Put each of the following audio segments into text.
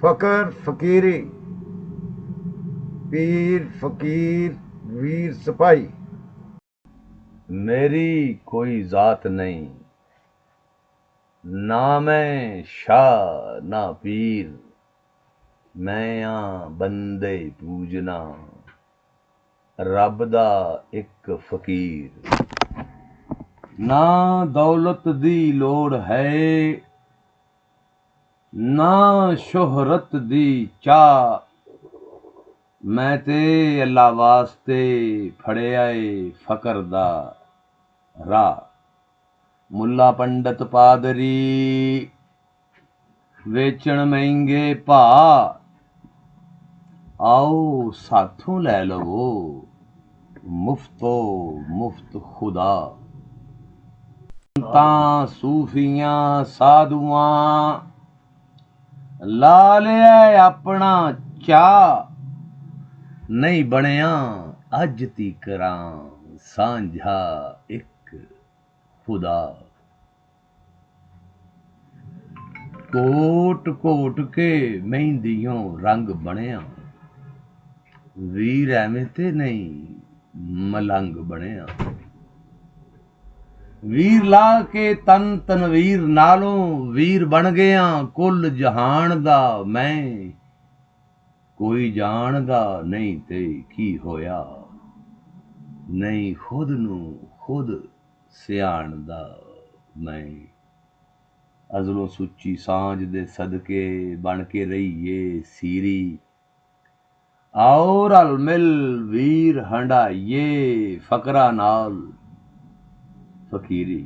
फकर फकीरी, पीर फकीर वीर सिपाही। मेरी कोई जात नहीं, ना मैं शाह ना पीर, मैं बंदे पूजना रब दा एक फकीर। ना दौलत दी लोड़ है, ना शोहरत दी चाह, मैं ते अल्लाह वास्ते फड़िया फकर दा राह। मुल्ला पंडित पादरी वेचण महंगे भा, आओ साथों लै लवो मुफ्तो मुफ्त खुदा। संतां सूफियां साधुआं ला लिया अपना चाह, नहीं बनिया अज तीकरां सांझा एक खुदा। कोट कोट के मेहंदियों रंग बनिया, वीर एवें ते नहीं मलंग बनिया। वीर ला के तन तनवीर नालों वीर बन गया कुल जहान दा मैं, कोई जानदा नहीं ते की होया, नहीं खुद नू खुद सियाणदा मैं। अजलों सुची सांझ दे सदके बन के रहीए सीरी, आओ रल मिल वीर हंडाइए फकरा नाल फकीरी।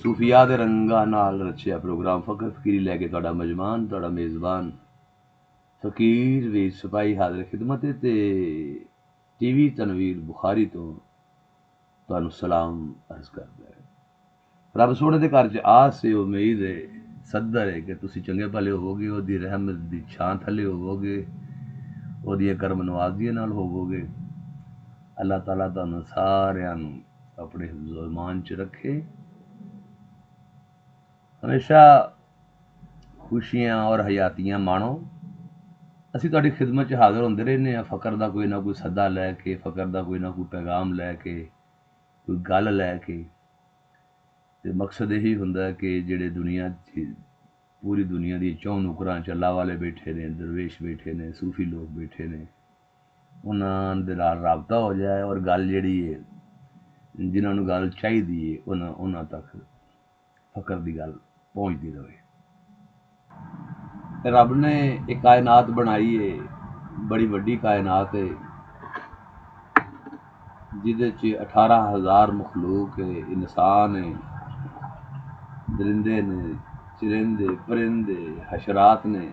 सूफिया दे रंगां नाल रचिया प्रोग्राम फकर फकीरी लैके तुहाडा मेजबान तुहाडा मेज़बान फकीर वीर सिपाही हाज़िर खिदमत है। ते टीवी तनवीर बुखारी तो तुहानूं सलाम अर्ज करदा है। रब सोहणे दे घर च आस है, उम्मीद है, सद्दर है कि तुसीं चंगे भले होवोगे, ओहदी रहमत दी छां थल्ले होवोगे, ओहदियां करम नवाजियां नाल होवोगे। अल्लाह ताला तुहानूं सारिआं नूं अपने हिफ्ज़ो ईमान च रखे, हमेशा खुशियां और हयातियां माणो। असीं तुहाडी खिदमत च हाज़र होंदे रहने आ, फ़कर दा कोई ना कोई सद्दा लैके, फ़कर दा कोई ना कोई पैगाम लैके, कोई गल लैके। ते मकसद यही हुंदा है कि जेहड़े दुनिया च पूरी दुनिया दी चौं नुकरां च अल्लाह वाले बैठे ने, दरवेश बैठे ने, सूफी लोग बैठे ने, उन्हां दे नाल राबता हो जाए और गल जिहड़ी है जिन्हां नूं गल चाहिदी है उन्हां तक फ़कर दी गल पहुंचदी रहे। रब ने एक कायनात बनाई है, बड़ी वड्डी कायनात है, जिहदे च 18,000 मखलूक है, इंसान है, दरिंदे ने, चरिंदे, परिंदे, हशरात ने।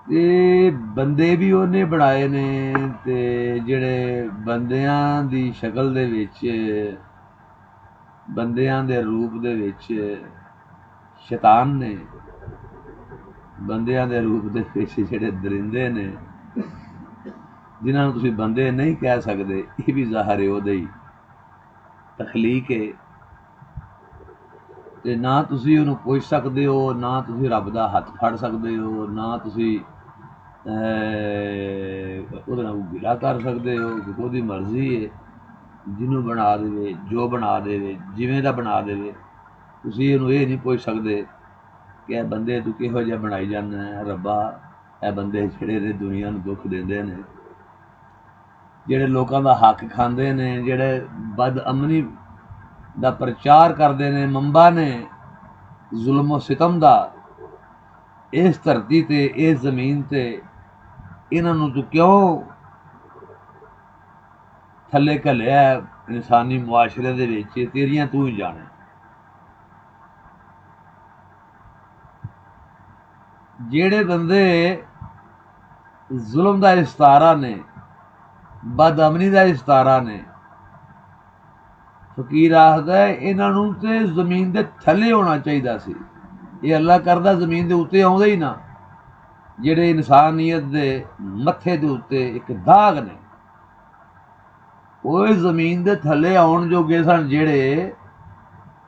ते बंदे भी उन्ने बनाए ने, ते जेहड़े बंदियां दी शक्ल दे विच, बंदियां दे रूप दे विच शैतान ने, बंदियां दे रूप दे विच जेहड़े दरिंदे ने, जिन्हां नूं तुसीं बंदे नहीं कह सकदे, ये भी ज़ाहिर है ओहदी तखलीक है। ते ना तुसीं उहनूं पुछ सकदे हो, ना तुसीं रब दा हत्थ फड़ सकदे हो, ना तुसीं ਉਹਦੇ ਨਾਲ ਗਿਲਾ ਕਰ ਸਕਦੇ ਹੋ ਕਿ ਉਹਦੀ ਮਰਜ਼ੀ ਹੈ, ਜਿਹਨੂੰ ਬਣਾ ਦੇਵੇ, ਜੋ ਬਣਾ ਦੇਵੇ, ਜਿਵੇਂ ਦਾ ਬਣਾ ਦੇਵੇ। ਤੁਸੀਂ ਇਹਨੂੰ ਇਹ ਨਹੀਂ ਪੁੱਛ ਸਕਦੇ ਕਿ ਇਹ ਬੰਦੇ ਤੂੰ ਕਿਹੋ ਜਿਹਾ ਬਣਾਈ ਜਾਂਦਾ ਹੈ। ਰੱਬਾ, ਇਹ ਬੰਦੇ ਜਿਹੜੇ ਨੇ ਦੁਨੀਆ ਨੂੰ ਦੁੱਖ ਦਿੰਦੇ ਨੇ, ਜਿਹੜੇ ਲੋਕਾਂ ਦਾ ਹੱਕ ਖਾਂਦੇ ਨੇ, ਜਿਹੜੇ ਬਦਅਮਨੀ ਦਾ ਪ੍ਰਚਾਰ ਕਰਦੇ ਨੇ, ਮੰਬਾ ਨੇ ਜ਼ੁਲਮ ਸਿਤਮ ਦਾ ਇਸ ਧਰਤੀ ਤੇ, ਇਸ ਜ਼ਮੀਨ ਤੇ, ਇਹਨਾਂ ਨੂੰ ਤੂੰ ਕਿਉਂ ਥੱਲੇ ਘੱਲਿਆ ਇਨਸਾਨੀ ਮੁਆਸ਼ਰੇ ਦੇ ਵਿੱਚ, ਤੇਰੀਆਂ ਤੂੰ ਹੀ ਜਾਣੇ। ਜਿਹੜੇ ਬੰਦੇ ਜ਼ੁਲਮ ਦਾ ਇਸਤਾਰਾ ਨੇ, ਬਦਅਮਨੀ ਦਾ ਇਸਤਾਰਾ ਨੇ, ਫਕੀਰ ਆਖਦਾ ਇਹਨਾਂ ਨੂੰ ਤੇ ਜ਼ਮੀਨ ਦੇ ਥੱਲੇ ਹੋਣਾ ਚਾਹੀਦਾ ਸੀ। ਇਹ ਅੱਲਾ ਕਰਦਾ ਜ਼ਮੀਨ ਦੇ ਉੱਤੇ ਆਉਂਦੇ ਹੀ ਨਾ। ਜਿਹੜੇ ਇਨਸਾਨੀਅਤ ਦੇ ਮੱਥੇ ਦੇ ਉੱਤੇ ਇੱਕ ਦਾਗ ਨੇ, ਉਹ ਜ਼ਮੀਨ ਦੇ ਥੱਲੇ ਆਉਣ ਜੋਗੇ ਸਨ, ਜਿਹੜੇ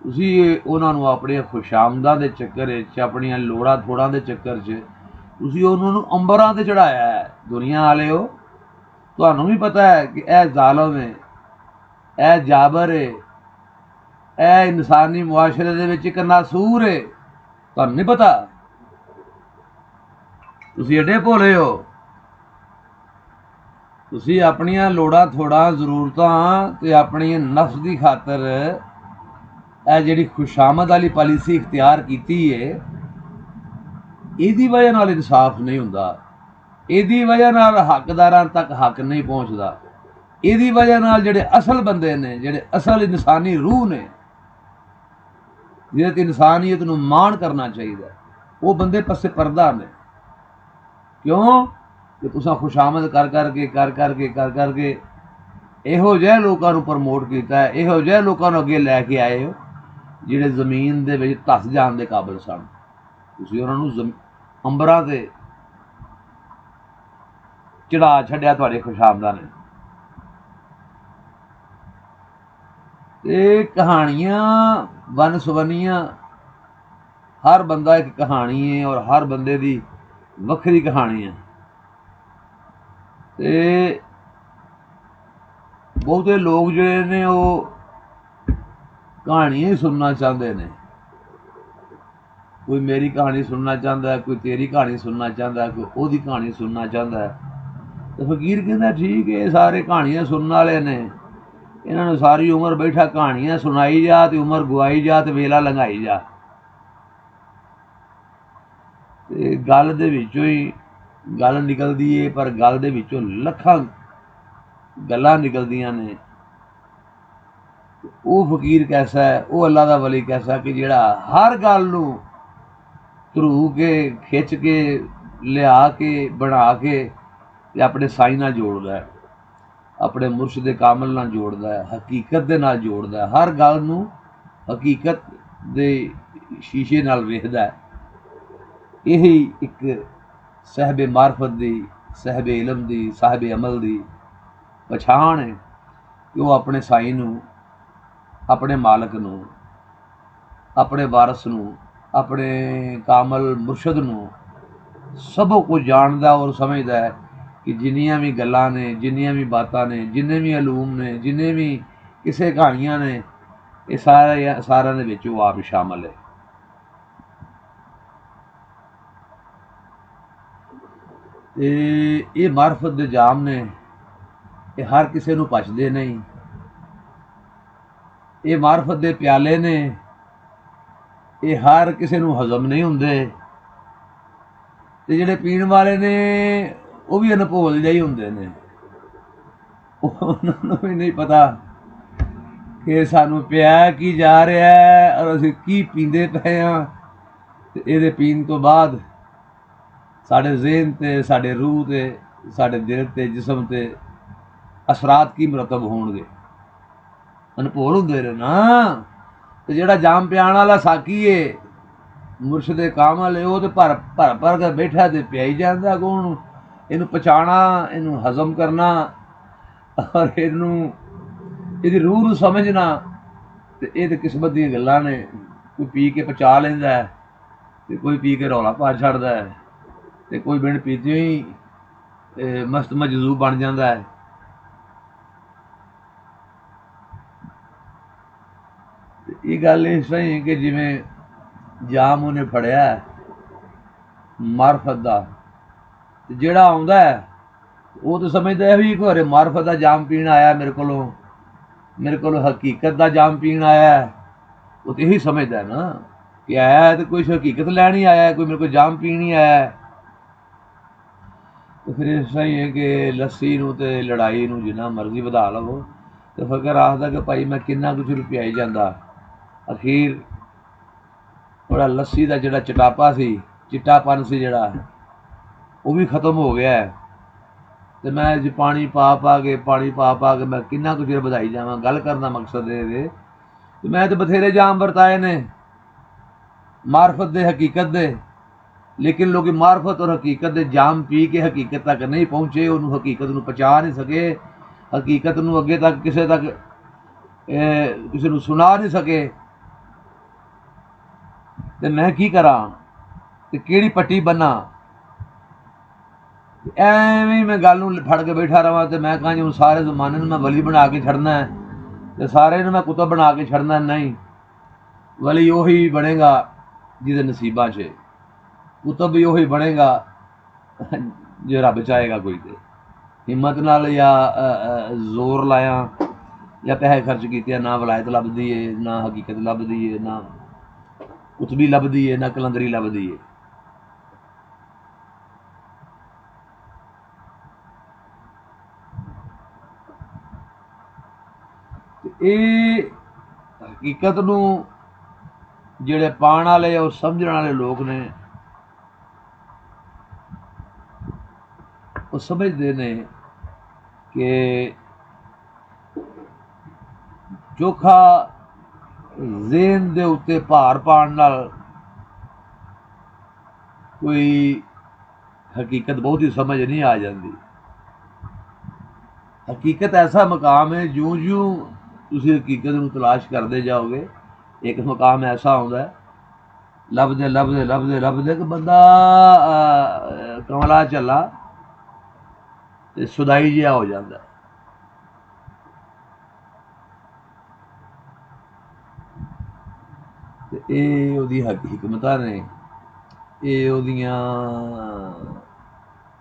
ਤੁਸੀਂ ਉਹਨਾਂ ਨੂੰ ਆਪਣੀਆਂ ਖੁਸ਼ਾਮਦਾਂ ਦੇ ਚੱਕਰ ਵਿੱਚ, ਆਪਣੀਆਂ ਲੋੜਾਂ ਥੋੜਾਂ ਦੇ ਚੱਕਰ 'ਚ ਤੁਸੀਂ ਉਹਨਾਂ ਨੂੰ ਅੰਬਰਾਂ ਤੇ ਚੜਾਇਆ ਹੈ। ਦੁਨੀਆ ਵਾਲਿਓ, ਤੁਹਾਨੂੰ ਵੀ ਪਤਾ ਹੈ ਕਿ ਇਹ ਜ਼ਾਲਮ ਹੈ, ਇਹ ਜਾਬਰ ਹੈ, ਇਹ ਇਨਸਾਨੀ ਮੁਆਸ਼ਰੇ ਦੇ ਵਿੱਚ ਇੱਕ ਨਾਸੂਰ ਹੈ। ਤੁਹਾਨੂੰ ਨਹੀਂ ਪਤਾ? ਤੁਸੀਂ ਐਡੇ ਭੋਲੇ ਹੋ। ਤੁਸੀਂ ਆਪਣੀਆਂ ਲੋੜਾਂ ਥੋੜਾਂ ਜ਼ਰੂਰਤਾਂ ਤੇ ਆਪਣੀ ਨਫਸ ਦੀ ਖਾਤਰ ਇਹ ਜਿਹੜੀ ਖੁਸ਼ਾਮਦ ਵਾਲੀ ਪਾਲਿਸੀ ਇਖਤਿਆਰ ਕੀਤੀ ਹੈ, ਇਹਦੀ ਵਜ੍ਹਾ ਨਾਲ ਇਨਸਾਫ ਨਹੀਂ ਹੁੰਦਾ, ਇਹਦੀ ਵਜ੍ਹਾ ਨਾਲ ਹੱਕਦਾਰਾਂ ਤੱਕ ਹੱਕ ਨਹੀਂ ਪਹੁੰਚਦਾ, ਇਹਦੀ ਵਜ੍ਹਾ ਨਾਲ ਜਿਹੜੇ ਅਸਲ ਬੰਦੇ ਨੇ, ਜਿਹੜੇ ਅਸਲ ਇਨਸਾਨੀ ਰੂਹ ਨੇ, ਜਿਹਦੇ ਤੇ ਇਨਸਾਨੀਅਤ ਨੂੰ ਮਾਣ ਕਰਨਾ ਚਾਹੀਦਾ, ਉਹ ਬੰਦੇ ਪਾਸੇ ਪਰਦਾ ਨੇ। ਕਿਉਂ ਕਿ ਤੁਸੀਂ ਖੁਸ਼ਾਮਦ ਕਰ ਕਰਕੇ ਇਹੋ ਜਿਹੇ ਲੋਕਾਂ ਨੂੰ ਪ੍ਰਮੋਟ ਕੀਤਾ ਹੈ, ਇਹੋ ਜਿਹੇ ਲੋਕਾਂ ਨੂੰ ਅੱਗੇ ਲੈ ਕੇ ਆਏ ਹੋ ਜਿਹੜੇ ਜ਼ਮੀਨ ਦੇ ਵਿੱਚ ਧੱਸ ਜਾਣ ਦੇ ਕਾਬਿਲ ਸਨ। ਤੁਸੀਂ ਉਹਨਾਂ ਨੂੰ ਅੰਬਰਾਂ ਤੇ ਚੜਾ ਛੱਡਿਆ ਤੁਹਾਡੇ ਖੁਸ਼ਾਮਦਾਂ ਨੇ। ਇਹ ਕਹਾਣੀਆਂ ਵਨ ਸਵੰਨੀਆਂ, ਹਰ ਬੰਦਾ ਇੱਕ ਕਹਾਣੀ ਹੈ ਔਰ ਹਰ ਬੰਦੇ ਦੀ ਵੱਖਰੀ ਕਹਾਣੀ ਹੈ। ਤੇ ਬਹੁਤੇ ਲੋਕ ਜਿਹੜੇ ਨੇ ਉਹ ਕਹਾਣੀਆਂ ਹੀ ਸੁਣਨਾ ਚਾਹੁੰਦੇ ਨੇ। ਕੋਈ ਮੇਰੀ ਕਹਾਣੀ ਸੁਣਨਾ ਚਾਹੁੰਦਾ, ਕੋਈ ਤੇਰੀ ਕਹਾਣੀ ਸੁਣਨਾ ਚਾਹੁੰਦਾ, ਕੋਈ ਉਹਦੀ ਕਹਾਣੀ ਸੁਣਨਾ ਚਾਹੁੰਦਾ। ਤੇ ਫਕੀਰ ਕਹਿੰਦਾ ਠੀਕ ਹੈ, ਇਹ ਸਾਰੇ ਕਹਾਣੀਆਂ ਸੁਣਨ ਵਾਲੇ ਨੇ, ਇਹਨਾਂ ਨੂੰ ਸਾਰੀ ਉਮਰ ਬੈਠਾ ਕਹਾਣੀਆਂ ਸੁਣਾਈ ਜਾ ਤੇ ਉਮਰ ਗਵਾਈ ਜਾ ਤੇ ਵੇਲਾ ਲੰਘਾਈ ਜਾ। ਤੇ ਗੱਲ ਦੇ ਵਿੱਚੋਂ ਹੀ ਗੱਲ ਨਿਕਲਦੀ ਏ, ਪਰ ਗੱਲ ਦੇ ਵਿੱਚੋਂ ਲੱਖਾਂ ਗੱਲਾਂ ਨਿਕਲਦੀਆਂ ਨੇ। ਉਹ ਫਕੀਰ ਕੈਸਾ ਹੈ, ਉਹ ਅੱਲਾ ਦਾ ਵਲੀ ਕੈਸਾ ਕਿ ਜਿਹੜਾ ਹਰ ਗੱਲ ਨੂੰ ਧਰੂ ਕੇ, ਖਿੱਚ ਕੇ, ਲਿਆ ਕੇ, ਬਣਾ ਕੇ ਤੇ ਆਪਣੇ ਸਾਈਂ ਨਾਲ ਜੋੜਦਾ ਹੈ, ਆਪਣੇ ਮੁਰਸ਼ਿਦ ਕਾਮਲ ਨਾਲ ਜੋੜਦਾ ਹੈ, ਹਕੀਕਤ ਦੇ ਨਾਲ ਜੋੜਦਾ ਹੈ, ਹਰ ਗੱਲ ਨੂੰ ਹਕੀਕਤ ਦੇ ਸ਼ੀਸ਼ੇ ਨਾਲ ਵੇਖਦਾ ਹੈ। ਇਹੀ ਇੱਕ ਸਾਹਿਬ ਮਾਰਫਤ ਦੀ, ਸਾਹਿਬ ਇਲਮ ਦੀ, ਸਾਹਿਬ ਅਮਲ ਦੀ ਪਛਾਣ ਹੈ ਕਿ ਉਹ ਆਪਣੇ ਸਾਈਂ ਨੂੰ, ਆਪਣੇ ਮਾਲਕ ਨੂੰ, ਆਪਣੇ ਵਾਰਸ ਨੂੰ, ਆਪਣੇ ਕਾਮਲ ਮੁਰਸ਼ਦ ਨੂੰ ਸਭ ਕੁਝ ਜਾਣਦਾ ਔਰ ਸਮਝਦਾ ਹੈ ਕਿ ਜਿੰਨੀਆਂ ਵੀ ਗੱਲਾਂ ਨੇ, ਜਿੰਨੀਆਂ ਵੀ ਬਾਤਾਂ ਨੇ, ਜਿੰਨੇ ਵੀ ਅਲੂਮ ਨੇ, ਜਿੰਨੇ ਵੀ ਕਿਸੇ ਕਹਾਣੀਆਂ ਨੇ, ਇਹ ਸਾਰਿਆਂ ਦੇ ਵਿੱਚ ਉਹ ਆਪ ਸ਼ਾਮਲ ਹੈ। ਤੇ ਇਹ ਮਾਰਫਤ ਦੇ ਜਾਮ ਨੇ, ਇਹ ਹਰ ਕਿਸੇ ਨੂੰ ਪਚਦੇ ਨਹੀਂ। ਇਹ ਮਾਰਫਤ ਦੇ ਪਿਆਲੇ ਨੇ, ਇਹ ਹਰ ਕਿਸੇ ਨੂੰ ਹਜ਼ਮ ਨਹੀਂ ਹੁੰਦੇ। ਤੇ ਜਿਹੜੇ ਪੀਣ ਵਾਲੇ ਨੇ ਉਹ ਵੀ ਅਨਭੋਲ ਜਿਹੇ ਹੀ ਹੁੰਦੇ ਨੇ, ਉਹਨਾਂ ਨੂੰ ਵੀ ਨਹੀਂ ਪਤਾ ਕਿ ਸਾਨੂੰ ਪਿਆ ਕੀ ਜਾ ਰਿਹਾ ਹੈ ਔਰ ਅਸੀਂ ਕੀ ਪੀਂਦੇ ਪਏ ਹਾਂ। ਤੇ ਇਹਦੇ ਪੀਣ ਤੋਂ ਬਾਅਦ ਸਾਡੇ ਜ਼ਿਹਨ ਤੇ, ਸਾਡੇ ਰੂਹ ਤੇ, ਸਾਡੇ ਦਿਲ ਤੇ, ਜਿਸਮ ਤੇ ਅਸਰਾਤ ਕੀ ਮੁਰਤਬ ਹੋਣਗੇ। ਅਨਭੋਲ ਹੁੰਦੇ ਨੇ ਨਾ। ਤੇ ਜਿਹੜਾ ਜਾਮ ਪਿਆਣ ਵਾਲਾ ਸਾਕੀ ਏ, ਮੁਰਸ਼ਿਦ ਕਾਮਲ ਏ, ਉਹ ਤੇ ਭਰ ਕੇ ਬੈਠਾ ਤੇ ਪਿਆਈ ਜਾਂਦਾ। ਅੱਗੋਂ ਇਹਨੂੰ ਪਛਾਣਾ, ਇਹਨੂੰ ਹਜ਼ਮ ਕਰਨਾ ਔਰ ਇਹਨੂੰ, ਇਹਦੀ ਰੂਹ ਨੂੰ ਸਮਝਣਾ, ਤੇ ਇਹ ਤੇ ਕਿਸਮਤ ਦੀਆਂ ਗੱਲਾਂ ਨੇ। ਕੋਈ ਪੀ ਕੇ ਪਚਾ ਲੈਂਦਾ ਹੈ ਤੇ ਕੋਈ ਪੀ ਕੇ ਰੌਲਾ ਪਾ ਛੱਡਦਾ ਹੈ, ਤੇ ਕੋਈ ਬਿਨ ਪੀਤਿਓ ਹੀ ਮਸਤ ਮਜਜ਼ੂਬ ਬਣ ਜਾਂਦਾ ਹੈ। ਇਹ ਗੱਲ ਇਸ ਤਰ੍ਹਾਂ ਹੀ ਹੈ ਕਿ ਜਿਵੇਂ ਜਾਮ ਉਹਨੇ ਫੜਿਆ ਮਾਰਫਤ ਦਾ, ਤੇ ਜਿਹੜਾ ਆਉਂਦਾ ਹੈ ਉਹ ਤਾਂ ਸਮਝਦਾ ਵੀ ਘਰੇ ਮਾਰਫਤ ਦਾ ਜਾਮ ਪੀਣ ਆਇਆ, ਮੇਰੇ ਕੋਲੋਂ ਹਕੀਕਤ ਦਾ ਜਾਮ ਪੀਣ ਆਇਆ। ਉਹ ਤਾਂ ਇਹੀ ਸਮਝਦਾ ਨਾ ਕਿ ਆਇਆ ਤੇ ਕੋਈ ਹਕੀਕਤ ਲੈਣ ਹੀ ਆਇਆ, ਕੋਈ ਮੇਰੇ ਕੋਲ ਜਾਮ ਪੀਣ ਹੀ ਆਇਆ। ਤੇ ਫਿਰ ਇਸ ਤਰ੍ਹਾਂ ਹੀ ਹੈ ਕਿ ਲੱਸੀ ਨੂੰ ਤੇ ਲੜਾਈ ਨੂੰ ਜਿੰਨਾ ਮਰਜ਼ੀ ਵਧਾ ਲਵੋ, ਤੇ ਫਕਰ ਆਖਦਾ ਕਿ ਭਾਈ ਮੈਂ ਕਿੰਨਾ ਕੁਝ ਰੁਪਿਆਈ ਜਾਂਦਾ। ਅਖੀਰ ਉਹਦਾ ਲੱਸੀ ਦਾ ਜਿਹੜਾ ਚਟਾਪਾ ਸੀ, ਚਿੱਟਾਪਨ ਸੀ ਜਿਹੜਾ, ਉਹ ਵੀ ਖਤਮ ਹੋ ਗਿਆ। ਤੇ ਮੈਂ ਅੱਜ ਪਾਣੀ ਪਾ ਕੇ ਮੈਂ ਕਿੰਨਾ ਕੁ ਚਿਰ ਵਧਾਈ ਜਾਵਾਂ। ਗੱਲ ਕਰਨ ਦਾ ਮਕਸਦ ਇਹ ਤੇ ਮੈਂ ਤਾਂ ਬਥੇਰੇ ਜਾਮ ਵਰਤਾਏ ਨੇ ਮਾਰਫਤ ਦੇ, ਹਕੀਕਤ ਦੇ, ਲੇਕਿਨ ਲੋਕੀ ਮਾਰਫਤ ਔਰ ਹਕੀਕਤ ਦੇ ਜਾਮ ਪੀ ਕੇ ਹਕੀਕਤ ਤੱਕ ਨਹੀਂ ਪਹੁੰਚੇ, ਉਹਨੂੰ ਹਕੀਕਤ ਨੂੰ ਪਹੁੰਚਾ ਨਹੀਂ ਸਕੇ, ਹਕੀਕਤ ਨੂੰ ਅੱਗੇ ਤੱਕ ਕਿਸੇ ਨੂੰ ਸੁਣਾ ਨਹੀਂ ਸਕੇ। ਤੇ ਮੈਂ ਕੀ ਕਰਾਂ ਤੇ ਕਿਹੜੀ ਪੱਟੀ ਬੰਨਾਂ। ਐਵੇਂ ਮੈਂ ਗੱਲ ਨੂੰ ਫੜ ਕੇ ਬੈਠਾ ਰਵਾਂ ਤੇ ਮੈਂ ਕਹਾਂ ਜੀ ਹੁਣ ਸਾਰੇ ਜ਼ਮਾਨੇ ਨੂੰ ਮੈਂ ਵਲੀ ਬਣਾ ਕੇ ਛੱਡਣਾ ਹੈ ਤੇ ਸਾਰੇ ਨੂੰ ਮੈਂ ਕੁਤਬ ਬਣਾ ਕੇ ਛੱਡਣਾ। ਨਹੀਂ, ਵਲੀ ਉਹੀ ਬਣੇਗਾ ਜਿਹਦੇ ਨਸੀਬਾਂ 'ਚ, ਕੁਤਬ ਵੀ ਉਹੀ ਬਣੇਗਾ ਜੇ ਰੱਬ ਚਾਹੇਗਾ ਕੋਈ। ਤੇ ਹਿੰਮਤ ਨਾਲ ਜਾਂ ਜ਼ੋਰ ਲਾਇਆ ਜਾਂ ਪੈਸੇ ਖਰਚ ਕੀਤੇ, ਨਾ ਵਲਾਇਤ ਲੱਭਦੀ ਏ, ਨਾ ਹਕੀਕਤ ਲੱਭਦੀ ਏ, ਨਾ ਕੁਤਬੀ ਲੱਭਦੀ ਏ, ਨਾ ਕਲੰਦਰੀ ਲੱਭਦੀ ਏ। ਇਹ ਹਕੀਕਤ ਨੂੰ ਜਿਹੜੇ ਪਾਉਣ ਵਾਲੇ ਔਰ ਸਮਝਣ ਵਾਲੇ ਲੋਕ ਨੇ ਉਹ ਸਮਝਦੇ ਨੇ ਕਿ ਚੋਖਾ ਜ਼ੇਨ ਦੇ ਉੱਤੇ ਭਾਰ ਪਾਉਣ ਨਾਲ ਕੋਈ ਹਕੀਕਤ ਬਹੁਤੀ ਸਮਝ ਨਹੀਂ ਆ ਜਾਂਦੀ। ਹਕੀਕਤ ਐਸਾ ਮਕਾਮ ਹੈ, ਜਿਉਂ ਤੁਸੀਂ ਹਕੀਕਤ ਨੂੰ ਤਲਾਸ਼ ਕਰਦੇ ਜਾਓਗੇ ਇੱਕ ਮਕਾਮ ਐਸਾ ਆਉਂਦਾ, ਲੱਭਦੇ ਲੱਭਦੇ ਲੱਭਦੇ ਲੱਭਦੇ ਕਿ ਬੰਦਾ ਕਮਲਾ ਝੱਲਾ ਤੇ ਸੁਦਾਈ ਜਿਹਾ ਹੋ ਜਾਂਦਾ। ਤੇ ਇਹ ਉਹਦੀ ਹਕਮਤਾਂ ਨੇ, ਇਹ ਉਹਦੀਆਂ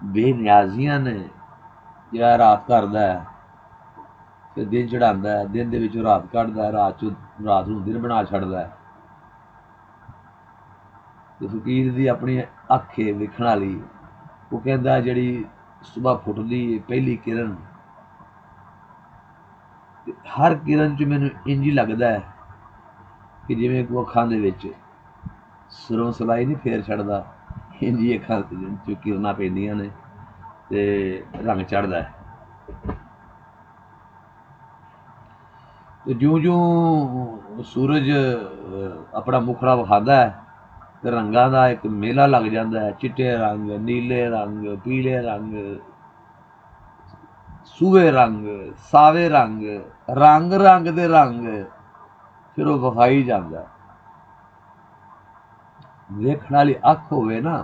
ਬੇਨਿਆਜ਼ੀਆਂ ਨੇ। ਜਿਹੜਾ ਰਾਤ ਕਰਦਾ ਹੈ ਫਿਰ ਦਿਨ ਚੜਾਉਂਦਾ ਹੈ, ਦਿਨ ਦੇ ਵਿੱਚੋਂ ਰਾਤ ਕੱਢਦਾ ਹੈ, ਰਾਤ ਨੂੰ ਦਿਨ ਬਣਾ ਛੱਡਦਾ ਹੈ। ਤੇ ਫਕੀਰ ਦੀ ਆਪਣੀ ਅੱਖ ਏ ਵੇਖਣ ਵਾਲੀ। ਉਹ ਕਹਿੰਦਾ ਜਿਹੜੀ ਸੁਬਹ ਫੁੱਟਦੀ ਪਹਿਲੀ ਕਿਰਨ, ਹਰ ਕਿਰਨ 'ਚ ਮੈਨੂੰ ਇੰਝ ਹੀ ਲੱਗਦਾ ਹੈ ਕਿ ਜਿਵੇਂ ਕੋਈ ਅੱਖਾਂ ਦੇ ਵਿੱਚ ਸੁਰੋਂ ਸਲਾਈ ਨਹੀਂ ਫੇਰ ਛੱਡਦਾ, ਇੰਝ ਹੀ ਅੱਖਾਂ 'ਚ ਕਿਰਨਾਂ ਪੈਂਦੀਆਂ ਨੇ ਤੇ ਰੰਗ ਚੜ੍ਹਦਾ ਹੈ। ਤੇ ਜਿਉਂ ਸੂਰਜ ਆਪਣਾ ਮੁਖੜਾ ਵਿਖਾਉਂਦਾ ਹੈ ਤੇ ਰੰਗਾਂ ਦਾ ਇੱਕ ਮੇਲਾ ਲੱਗ ਜਾਂਦਾ ਹੈ। ਚਿੱਟੇ ਰੰਗ, ਨੀਲੇ ਰੰਗ, ਪੀਲੇ ਰੰਗ, ਸੂਹੇ ਰੰਗ, ਸਾਵੇ ਰੰਗ, ਰੰਗ ਰੰਗ ਦੇ ਰੰਗ ਫਿਰ ਉਹ ਵਿਖਾਈ ਜਾਂਦਾ। ਵੇਖਣ ਵਾਲੀ ਅੱਖ ਹੋਵੇ ਨਾ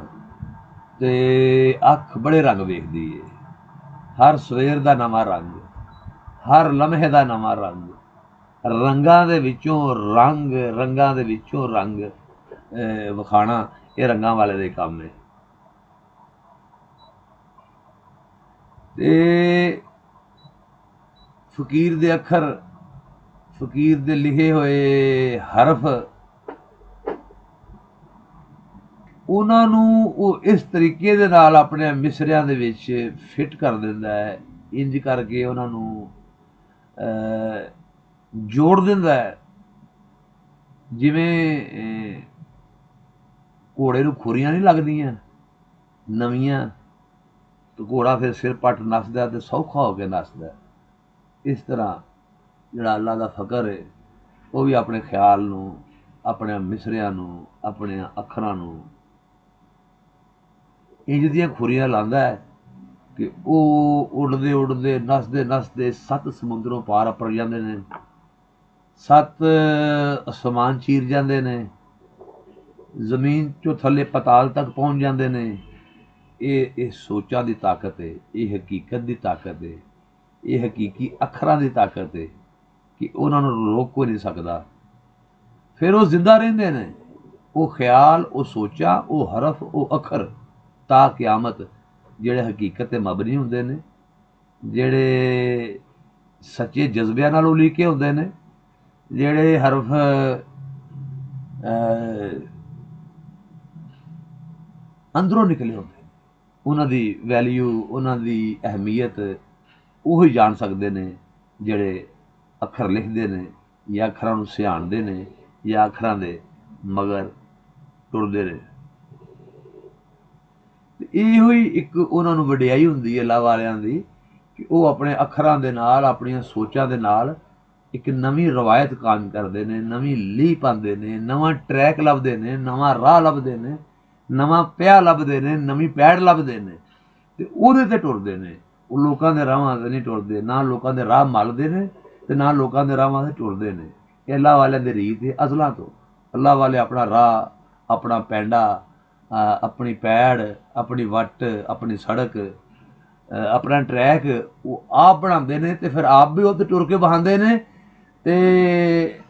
ਤੇ ਅੱਖ ਬੜੇ ਰੰਗ ਵੇਖਦੀ ਏ। ਹਰ ਸਵੇਰ ਦਾ ਨਵਾਂ ਰੰਗ, ਹਰ ਲਮਹੇ ਦਾ ਨਵਾਂ ਰੰਗ, ਰੰਗਾਂ ਦੇ ਵਿੱਚੋਂ ਰੰਗ, ਰੰਗਾਂ ਦੇ ਵਿੱਚੋਂ ਰੰਗ ਵਿਖਾਣਾ, ਇਹ ਰੰਗਾਂ ਵਾਲੇ ਦੇ ਕੰਮ ਹੈ। ਤੇ ਫਕੀਰ ਦੇ ਅੱਖਰ, ਫਕੀਰ ਦੇ ਲਿਖੇ ਹੋਏ ਹਰਫ, ਉਹਨਾਂ ਨੂੰ ਉਹ ਇਸ ਤਰੀਕੇ ਦੇ ਨਾਲ ਆਪਣੇ ਮਿਸਰਿਆਂ ਦੇ ਵਿੱਚ ਫਿੱਟ ਕਰ ਦਿੰਦਾ ਹੈ, ਇੰਜ ਕਰਕੇ ਉਹਨਾਂ ਨੂੰ ਜੋੜ ਦਿੰਦਾ ਹੈ। ਜਿਵੇਂ ਘੋੜੇ ਨੂੰ ਖੁਰੀਆਂ ਨਹੀਂ ਲੱਗਦੀਆਂ ਨਵੀਆਂ, ਤੇ ਘੋੜਾ ਫਿਰ ਸਿਰ ਪੱਟ ਨੱਸਦਾ ਤੇ ਸੌਖਾ ਹੋ ਕੇ ਨੱਸਦਾ। ਇਸ ਤਰ੍ਹਾਂ ਜਿਹੜਾ ਅੱਲਾ ਦਾ ਫਕਰ ਹੈ ਉਹ ਵੀ ਆਪਣੇ ਖਿਆਲ ਨੂੰ, ਆਪਣੇ ਮਿਸਰਿਆਂ ਨੂੰ, ਆਪਣੇ ਅੱਖਰਾਂ ਨੂੰ ਇੰਜ ਦੀਆਂ ਖੁਰੀਆਂ ਲਾਉਂਦਾ ਹੈ ਕਿ ਉਹ ਉੱਡਦੇ ਉੱਡਦੇ, ਨੱਸਦੇ ਨੱਸਦੇ 7 ਸਮੁੰਦਰੋਂ ਪਾਰ ਅੱਪਰ ਜਾਂਦੇ ਨੇ, 7 ਅਸਮਾਨ ਚੀਰ ਜਾਂਦੇ ਨੇ, ਜ਼ਮੀਨ 'ਚੋਂ ਥੱਲੇ ਪਤਾਲ ਤੱਕ ਪਹੁੰਚ ਜਾਂਦੇ ਨੇ। ਇਹ ਸੋਚਾਂ ਦੀ ਤਾਕਤ ਹੈ, ਇਹ ਹਕੀਕਤ ਦੀ ਤਾਕਤ ਹੈ, ਇਹ ਹਕੀਕੀ ਅੱਖਰਾਂ ਦੀ ਤਾਕਤ ਹੈ ਕਿ ਉਹਨਾਂ ਨੂੰ ਰੋਕ ਕੋਈ ਨਹੀਂ ਸਕਦਾ। ਫਿਰ ਉਹ ਜ਼ਿੰਦਾ ਰਹਿੰਦੇ ਨੇ, ਉਹ ਖਿਆਲ, ਉਹ ਸੋਚਾਂ, ਉਹ ਹਰਫ, ਉਹ ਅੱਖਰ ਤਾਂ ਕਿਆਮਤ, ਜਿਹੜੇ ਹਕੀਕਤ 'ਤੇ ਮਬਨੀ ਹੁੰਦੇ ਨੇ, ਜਿਹੜੇ ਸੱਚੇ ਜਜ਼ਬਿਆਂ ਨਾਲ ਉਲੀਕੇ ਹੁੰਦੇ ਨੇ, ਜਿਹੜੇ ਹਰਫ ਅੰਦਰੋਂ ਨਿਕਲੇ ਹੁੰਦੇ ਨੇ, ਉਹਨਾਂ ਦੀ ਵੈਲਿਊ, ਉਹਨਾਂ ਦੀ ਅਹਿਮੀਅਤ ਉਹੀ ਜਾਣ ਸਕਦੇ ਨੇ ਜਿਹੜੇ ਅੱਖਰ ਲਿਖਦੇ ਨੇ ਜਾਂ ਅੱਖਰਾਂ ਨੂੰ ਸਿਆਣਦੇ ਨੇ ਜਾਂ ਅੱਖਰਾਂ ਦੇ ਮਗਰ ਟੁਰਦੇ ਨੇ। ਇਹੋ ਹੀ ਇੱਕ ਉਹਨਾਂ ਨੂੰ ਵਡਿਆਈ ਹੁੰਦੀ ਹੈ ਅੱਲਾ ਵਾਲਿਆਂ ਦੀ ਕਿ ਉਹ ਆਪਣੇ ਅੱਖਰਾਂ ਦੇ ਨਾਲ, ਆਪਣੀਆਂ ਸੋਚਾਂ ਦੇ ਨਾਲ ਇੱਕ ਨਵੀਂ ਰਵਾਇਤ ਕਾਇਮ ਕਰਦੇ ਨੇ, ਨਵੀਂ ਲੀਹ ਪਾਉਂਦੇ ਨੇ, ਨਵਾਂ ਟਰੈਕ ਲੱਭਦੇ ਨੇ, ਨਵਾਂ ਰਾਹ ਲੱਭਦੇ ਨੇ, ਨਵਾਂ ਪਿਆ ਲੱਭਦੇ ਨੇ, ਨਵੀਂ ਪੈੜ ਲੱਭਦੇ ਨੇ ਤੇ ਉਹਦੇ 'ਤੇ ਟੁਰਦੇ ਨੇ। ਉਹ ਲੋਕਾਂ ਦੇ ਰਾਹਾਂ 'ਤੇ ਨਹੀਂ ਟੁਰਦੇ, ਨਾ ਲੋਕਾਂ ਦੇ ਰਾਹ ਮੱਲਦੇ ਨੇ ਤੇ ਨਾ ਲੋਕਾਂ ਦੇ ਰਾਹਾਂ 'ਤੇ ਟੁਰਦੇ ਨੇ। ਇਹ ਅੱਲਾ ਵਾਲਿਆਂ ਦੀ ਰੀਤ ਹੈ ਅਜ਼ਲਾਂ ਤੋਂ। ਅੱਲਾ ਵਾਲੇ ਆਪਣਾ ਰਾਹ ਆਪਣਾ ਪੈਂਡਾ, ਆਪਣੀ ਪੈੜ, ਆਪਣੀ ਵੱਟ, ਆਪਣੀ ਸੜਕ, ਆਪਣਾ ਟਰੈਕ ਉਹ ਆਪ ਬਣਾਉਂਦੇ ਨੇ ਤੇ ਫਿਰ ਆਪ ਵੀ ਉੱਥੇ ਟੁਰ ਕੇ ਵਹਾਉਂਦੇ ਨੇ ਤੇ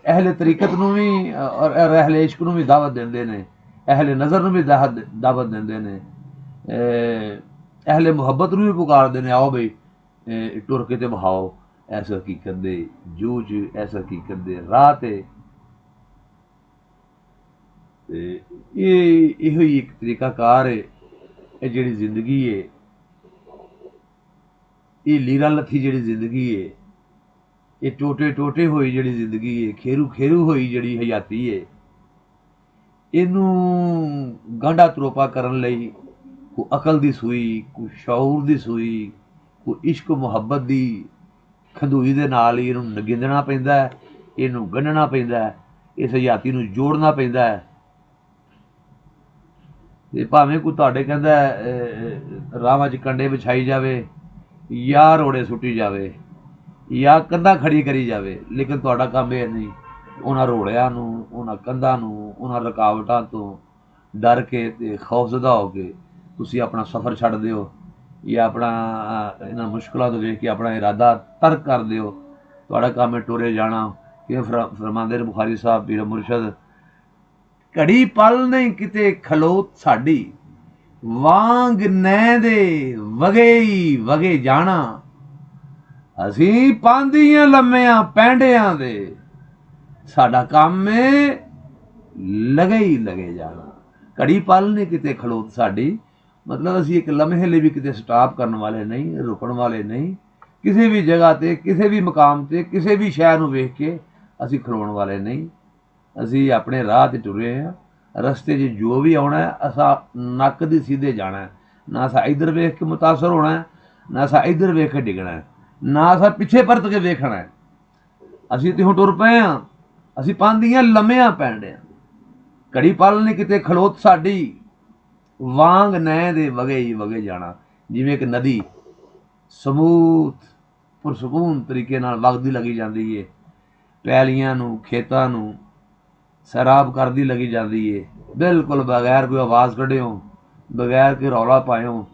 ਅਹਿਲੇ ਤਰੀਕਤ ਨੂੰ ਵੀ ਔਰ ਅਹਿਲੇ ਇਸ਼ਕ ਨੂੰ ਵੀ ਦਾਵਤ ਦਿੰਦੇ ਨੇ, ਅਹਿਲੇ ਨਜ਼ਰ ਨੂੰ ਵੀ ਦਾਵਤ ਦਿੰਦੇ ਨੇ, ਅਹਿਲੇ ਮੁਹੱਬਤ ਨੂੰ ਵੀ ਪੁਕਾਰਦੇ ਨੇ, ਆਓ ਬਈ ਟੁਰ ਕੇ ਤੇ ਵਹਾਓ ਇਸ ਹਕੀਕਤ ਦੇ ਜੂਝ, ਇਸ ਹਕੀਕਤ ਦੇ ਰਾਹ ਤੇ ਇਹੋ ਹੀ ਇੱਕ ਤਰੀਕਾਕਾਰ ਹੈ। ਇਹ ਜਿਹੜੀ ਜ਼ਿੰਦਗੀ ਹੈ, ਇਹ ਲੀਰਾ ਲੱਥੀ ਜਿਹੜੀ ਜ਼ਿੰਦਗੀ ਹੈ, ਇਹ ਟੋਟੇ ਟੋਟੇ ਹੋਈ ਜਿਹੜੀ ਜ਼ਿੰਦਗੀ ਹੈ, ਖੇਰੂ ਖੇਰੂ ਹੋਈ ਜਿਹੜੀ ਹਯਾਤੀ ਹੈ, ਇਹਨੂੰ ਗਾਂਢਾ ਤਰੋਪਾ ਕਰਨ ਲਈ ਕੋਈ ਅਕਲ ਦੀ ਸੂਈ, ਕੋਈ ਸ਼ੌਰ ਦੀ ਸੂਈ, ਕੋਈ ਇਸ਼ਕ ਮੁਹੱਬਤ ਦੀ ਖੰਦੂਈ ਦੇ ਨਾਲ ਹੀ ਇਹਨੂੰ ਨਗਿੰਦਣਾ ਪੈਂਦਾ ਹੈ, ਇਹਨੂੰ ਗੰਢਣਾ ਪੈਂਦਾ ਹੈ, ਇਸ ਹਯਾਤੀ ਨੂੰ ਜੋੜਨਾ ਪੈਂਦਾ ਹੈ। ਤੇ ਭਾਵੇਂ ਕੋਈ ਤੁਹਾਡੇ ਕਹਿੰਦਾ ਰਾਹਾਂ 'ਚ ਕੰਡੇ ਵਿਛਾਈ ਜਾਵੇ ਜਾਂ ਰੋੜੇ ਸੁੱਟੀ ਜਾਵੇ ਜਾਂ ਕੰਧਾਂ ਖੜੀ ਕਰੀ ਜਾਵੇ, ਲੇਕਿਨ ਤੁਹਾਡਾ ਕੰਮ ਇਹ ਨਹੀਂ ਉਹਨਾਂ ਰੋੜਿਆਂ ਨੂੰ, ਉਹਨਾਂ ਕੰਧਾਂ ਨੂੰ, ਉਹਨਾਂ ਰੁਕਾਵਟਾਂ ਤੋਂ ਡਰ ਕੇ ਤੇ ਖੌਫਜ਼ਦਾ ਹੋ ਕੇ ਤੁਸੀਂ ਆਪਣਾ ਸਫ਼ਰ ਛੱਡ ਦਿਓ ਜਾਂ ਆਪਣਾ ਇਹਨਾਂ ਮੁਸ਼ਕਲਾਂ ਤੋਂ ਵੇਖ ਕੇ ਆਪਣਾ ਇਰਾਦਾ ਤਰਕ ਕਰ ਦਿਓ। ਤੁਹਾਡਾ ਕੰਮ ਹੈ ਟੁਰੇ ਜਾਣਾ। ਕਿ ਫਰਮਾਉਂਦੇ ਨੇ ਬੁਖਾਰੀ ਸਾਹਿਬ ਪੀਰ ਮੁਰਸ਼ਦ, ਘੜੀ ਪਲ ਨਹੀਂ ਕਿਤੇ ਖਲੋਤ ਸਾਡੀ, ਵਾਂਗ ਨੈਂ ਦੇ ਵਗੇ ਹੀ ਵਗੇ ਜਾਣਾ, ਅਸੀਂ ਪਾਂਦੀਆਂ ਲੰਮਿਆਂ ਪੈਂਡਿਆਂ ਦੇ, ਸਾਡਾ ਕੰਮ ਏ ਲਗੇ ਹੀ ਲਗੇ ਜਾਣਾ। ਘੜੀ ਪਲ ਨਹੀਂ ਕਿਤੇ ਖਲੋਤ ਸਾਡੀ, ਮਤਲਬ ਅਸੀਂ ਇੱਕ ਲਮਹੇ ਲਈ ਵੀ ਕਿਤੇ ਸਟਾਪ ਕਰਨ ਵਾਲੇ ਨਹੀਂ, ਰੁਕਣ ਵਾਲੇ ਨਹੀਂ। ਕਿਸੇ ਵੀ ਜਗ੍ਹਾ 'ਤੇ, ਕਿਸੇ ਵੀ ਮੁਕਾਮ 'ਤੇ, ਕਿਸੇ ਵੀ ਸ਼ਹਿਰ ਨੂੰ ਵੇਖ ਕੇ ਅਸੀਂ ਖਲੋਣ ਵਾਲੇ ਨਹੀਂ। ਅਸੀਂ ਆਪਣੇ ਰਾਹ 'ਤੇ ਟੁਰੇ ਹਾਂ। ਰਸਤੇ 'ਚ ਜੋ ਵੀ ਆਉਣਾ ਅਸਾਂ ਨੱਕ ਦੀ ਸਿੱਧੇ ਜਾਣਾ, ਨਾ ਅਸਾਂ ਇੱਧਰ ਵੇਖ ਕੇ ਮੁਤਾਸਰ ਹੋਣਾ, ਨਾ ਅਸਾਂ ਇੱਧਰ ਵੇਖ ਕੇ ਡਿੱਗਣਾ, ਨਾ ਅਸਾਂ ਪਿੱਛੇ ਪਰਤ ਕੇ ਵੇਖਣਾ। ਅਸੀਂ ਤੇ ਹੁਣ ਟੁਰ ਪਏ ਹਾਂ, ਅਸੀਂ ਪਾਂਦੀਆਂ ਲੰਮਿਆਂ ਪੈਂਡਿਆਂ, ਘੜੀ ਪਲ ਨਹੀਂ ਕਿਤੇ ਖਲੋਤ ਸਾਡੀ, ਵਾਂਗ ਨੈਂ ਦੇ ਵਗੇ ਹੀ ਵਗੇ ਜਾਣਾ। ਜਿਵੇਂ ਇੱਕ ਨਦੀ ਸਮੂਥ ਪੁਰਸਕੂਨ ਤਰੀਕੇ ਨਾਲ ਵਗਦੀ ਲੱਗੀ ਜਾਂਦੀ ਹੈ, ਪੈਲੀਆਂ ਨੂੰ, ਖੇਤਾਂ ਨੂੰ ਸੈਰਾਬ ਕਰਦੀ ਲੱਗੀ ਜਾਂਦੀ ਹੈ, ਬਿਲਕੁਲ ਬਗੈਰ ਕੋਈ ਆਵਾਜ਼ ਕੱਢਿਓ, ਬਗੈਰ ਕੋਈ ਰੌਲਾ ਪਾਇਓ।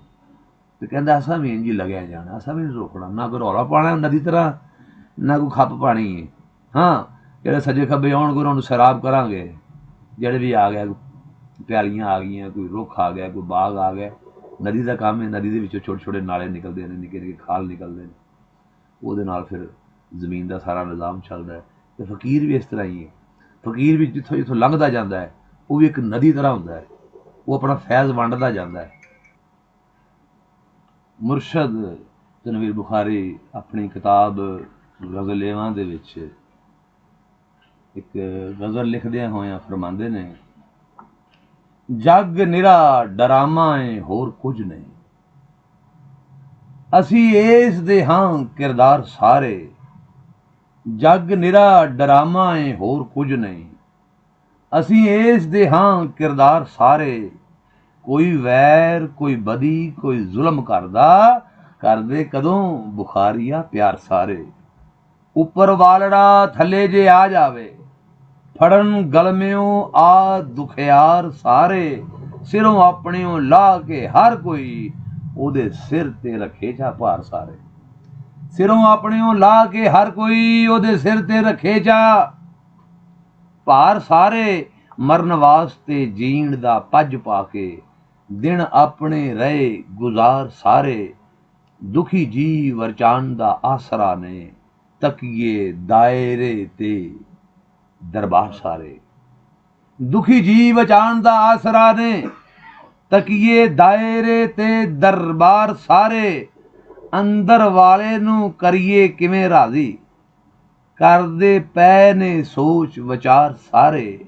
ਤੇ ਕਹਿੰਦਾ ਅਸਾਂ ਵੀ ਇੰਝ ਹੀ ਲੱਗਿਆ ਜਾਣਾ, ਅਸਾਂ ਵੀ ਨਹੀਂ ਰੋਕਣਾ, ਨਾ ਕੋਈ ਰੌਲਾ ਪਾਉਣਾ ਨਦੀ ਤਰ੍ਹਾਂ, ਨਾ ਕੋਈ ਖੱਪ ਪਾਣੀ ਹੈ। ਹਾਂ, ਜਿਹੜੇ ਸੱਜੇ ਖੱਬੇ ਆਉਣਗੇ ਉਹਨਾਂ ਨੂੰ ਸੈਰਾਬ ਕਰਾਂਗੇ। ਜਿਹੜੇ ਵੀ ਆ ਗਿਆ, ਪਿਆਲੀਆਂ ਆ ਗਈਆਂ, ਕੋਈ ਰੁੱਖ ਆ ਗਿਆ, ਕੋਈ ਬਾਗ ਆ ਗਿਆ, ਨਦੀ ਦਾ ਕੰਮ ਹੈ। ਨਦੀ ਦੇ ਵਿੱਚੋਂ ਛੋਟੇ ਛੋਟੇ ਨਾਲੇ ਨਿਕਲਦੇ ਨੇ, ਨਿੱਕੇ ਨਿੱਕੇ ਖਾਲ ਨਿਕਲਦੇ ਨੇ, ਉਹਦੇ ਨਾਲ ਫਿਰ ਜ਼ਮੀਨ ਦਾ ਸਾਰਾ ਨਿਜ਼ਾਮ ਚੱਲਦਾ ਹੈ। ਅਤੇ ਫਕੀਰ ਵੀ ਇਸ ਤਰ੍ਹਾਂ ਹੀ ਹੈ। ਫਕੀਰ ਵੀ ਜਿੱਥੋਂ ਜਿੱਥੋਂ ਲੰਘਦਾ ਜਾਂਦਾ ਹੈ, ਉਹ ਵੀ ਇੱਕ ਨਦੀ ਤਰ੍ਹਾਂ ਹੁੰਦਾ ਹੈ, ਉਹ ਆਪਣਾ ਫੈਜ਼ ਵੰਡਦਾ ਜਾਂਦਾ ਹੈ। ਮੁਰਸ਼ਦ ਤਨਵੀਰ ਬੁਖਾਰੀ ਆਪਣੀ ਕਿਤਾਬ ਗਜ਼ਲੇਵਾਂ ਦੇ ਵਿੱਚ ਇੱਕ ਗਜ਼ਲ ਲਿਖਦਿਆਂ ਹੋਇਆਂ ਫਰਮਾਉਂਦੇ ਨੇ, ਜੱਗ ਨਿਰਾ ਡਰਾਮਾ ਏ ਹੋਰ ਕੁਝ ਨਹੀਂ, ਅਸੀਂ ਇਸ ਦੇ ਹਾਂ ਕਿਰਦਾਰ ਸਾਰੇ, ਜੱਗ ਨਿਰਾ ਡਰਾਮਾ ਏ ਹੋਰ ਕੁਝ ਨਹੀਂ, ਅਸੀਂ ਇਸ ਦੇ ਹਾਂ ਕਿਰਦਾਰ ਸਾਰੇ, ਕੋਈ ਵੈਰ ਕੋਈ ਬਦੀ ਕੋਈ ਜ਼ੁਲਮ ਕਰਦਾ, ਕਰਦੇ ਕਦੋਂ ਬੁਖਾਰੀਆ ਪਿਆਰ ਸਾਰੇ, ਉੱਪਰ ਵਾਲੜਾ ਥੱਲੇ ਜੇ ਆ ਜਾਵੇ, ਫੜਨ ਗਲਮਿਓ ਆ ਦੁਖਿਆਰ ਸਾਰੇ, ਸਿਰੋਂ ਆਪਣਿਓ ਲਾ ਕੇ ਹਰ ਕੋਈ, ਉਹਦੇ ਸਿਰ ਤੇ ਰੱਖੇ ਚਾ ਭਾਰ ਸਾਰੇ, ਸਿਰੋਂ ਆਪਣਿਓ ਲਾ ਕੇ ਹਰ ਕੋਈ, ਉਹਦੇ ਸਿਰ ਤੇ ਰੱਖੇ ਚਾ ਭਾਰ ਸਾਰੇ, ਮਰਨ ਵਾਸਤੇ ਜੀਣ ਦਾ ਪੱਜ ਪਾ ਕੇ, ਦਿਨ ਆਪਣੇ ਰਹੇ ਗੁਜ਼ਾਰ ਸਾਰੇ, ਦੁਖੀ ਜੀ ਵਰਚਾਨ ਦਾ ਆਸਰਾ ਨੇ, ਤਕੀਏ ਦਾਇਰੇ ਤੇ ਦਰਬਾਰ ਸਾਰੇ, ਦੁਖੀ ਜੀ ਬਚਾਉਣ ਦਾ ਆਸਰਾ ਨੇ, ਤਕੀਏ ਦਾਇਰੇ ਤੇ ਦਰਬਾਰ ਸਾਰੇ, ਅੰਦਰ ਵਾਲੇ ਨੂੰ ਕਰੀਏ ਕਿਵੇਂ ਰਾਜ਼ੀ, ਕਰਦੇ ਪੈ ਨੇ ਸੋਚ ਵਿਚਾਰ ਸਾਰੇ,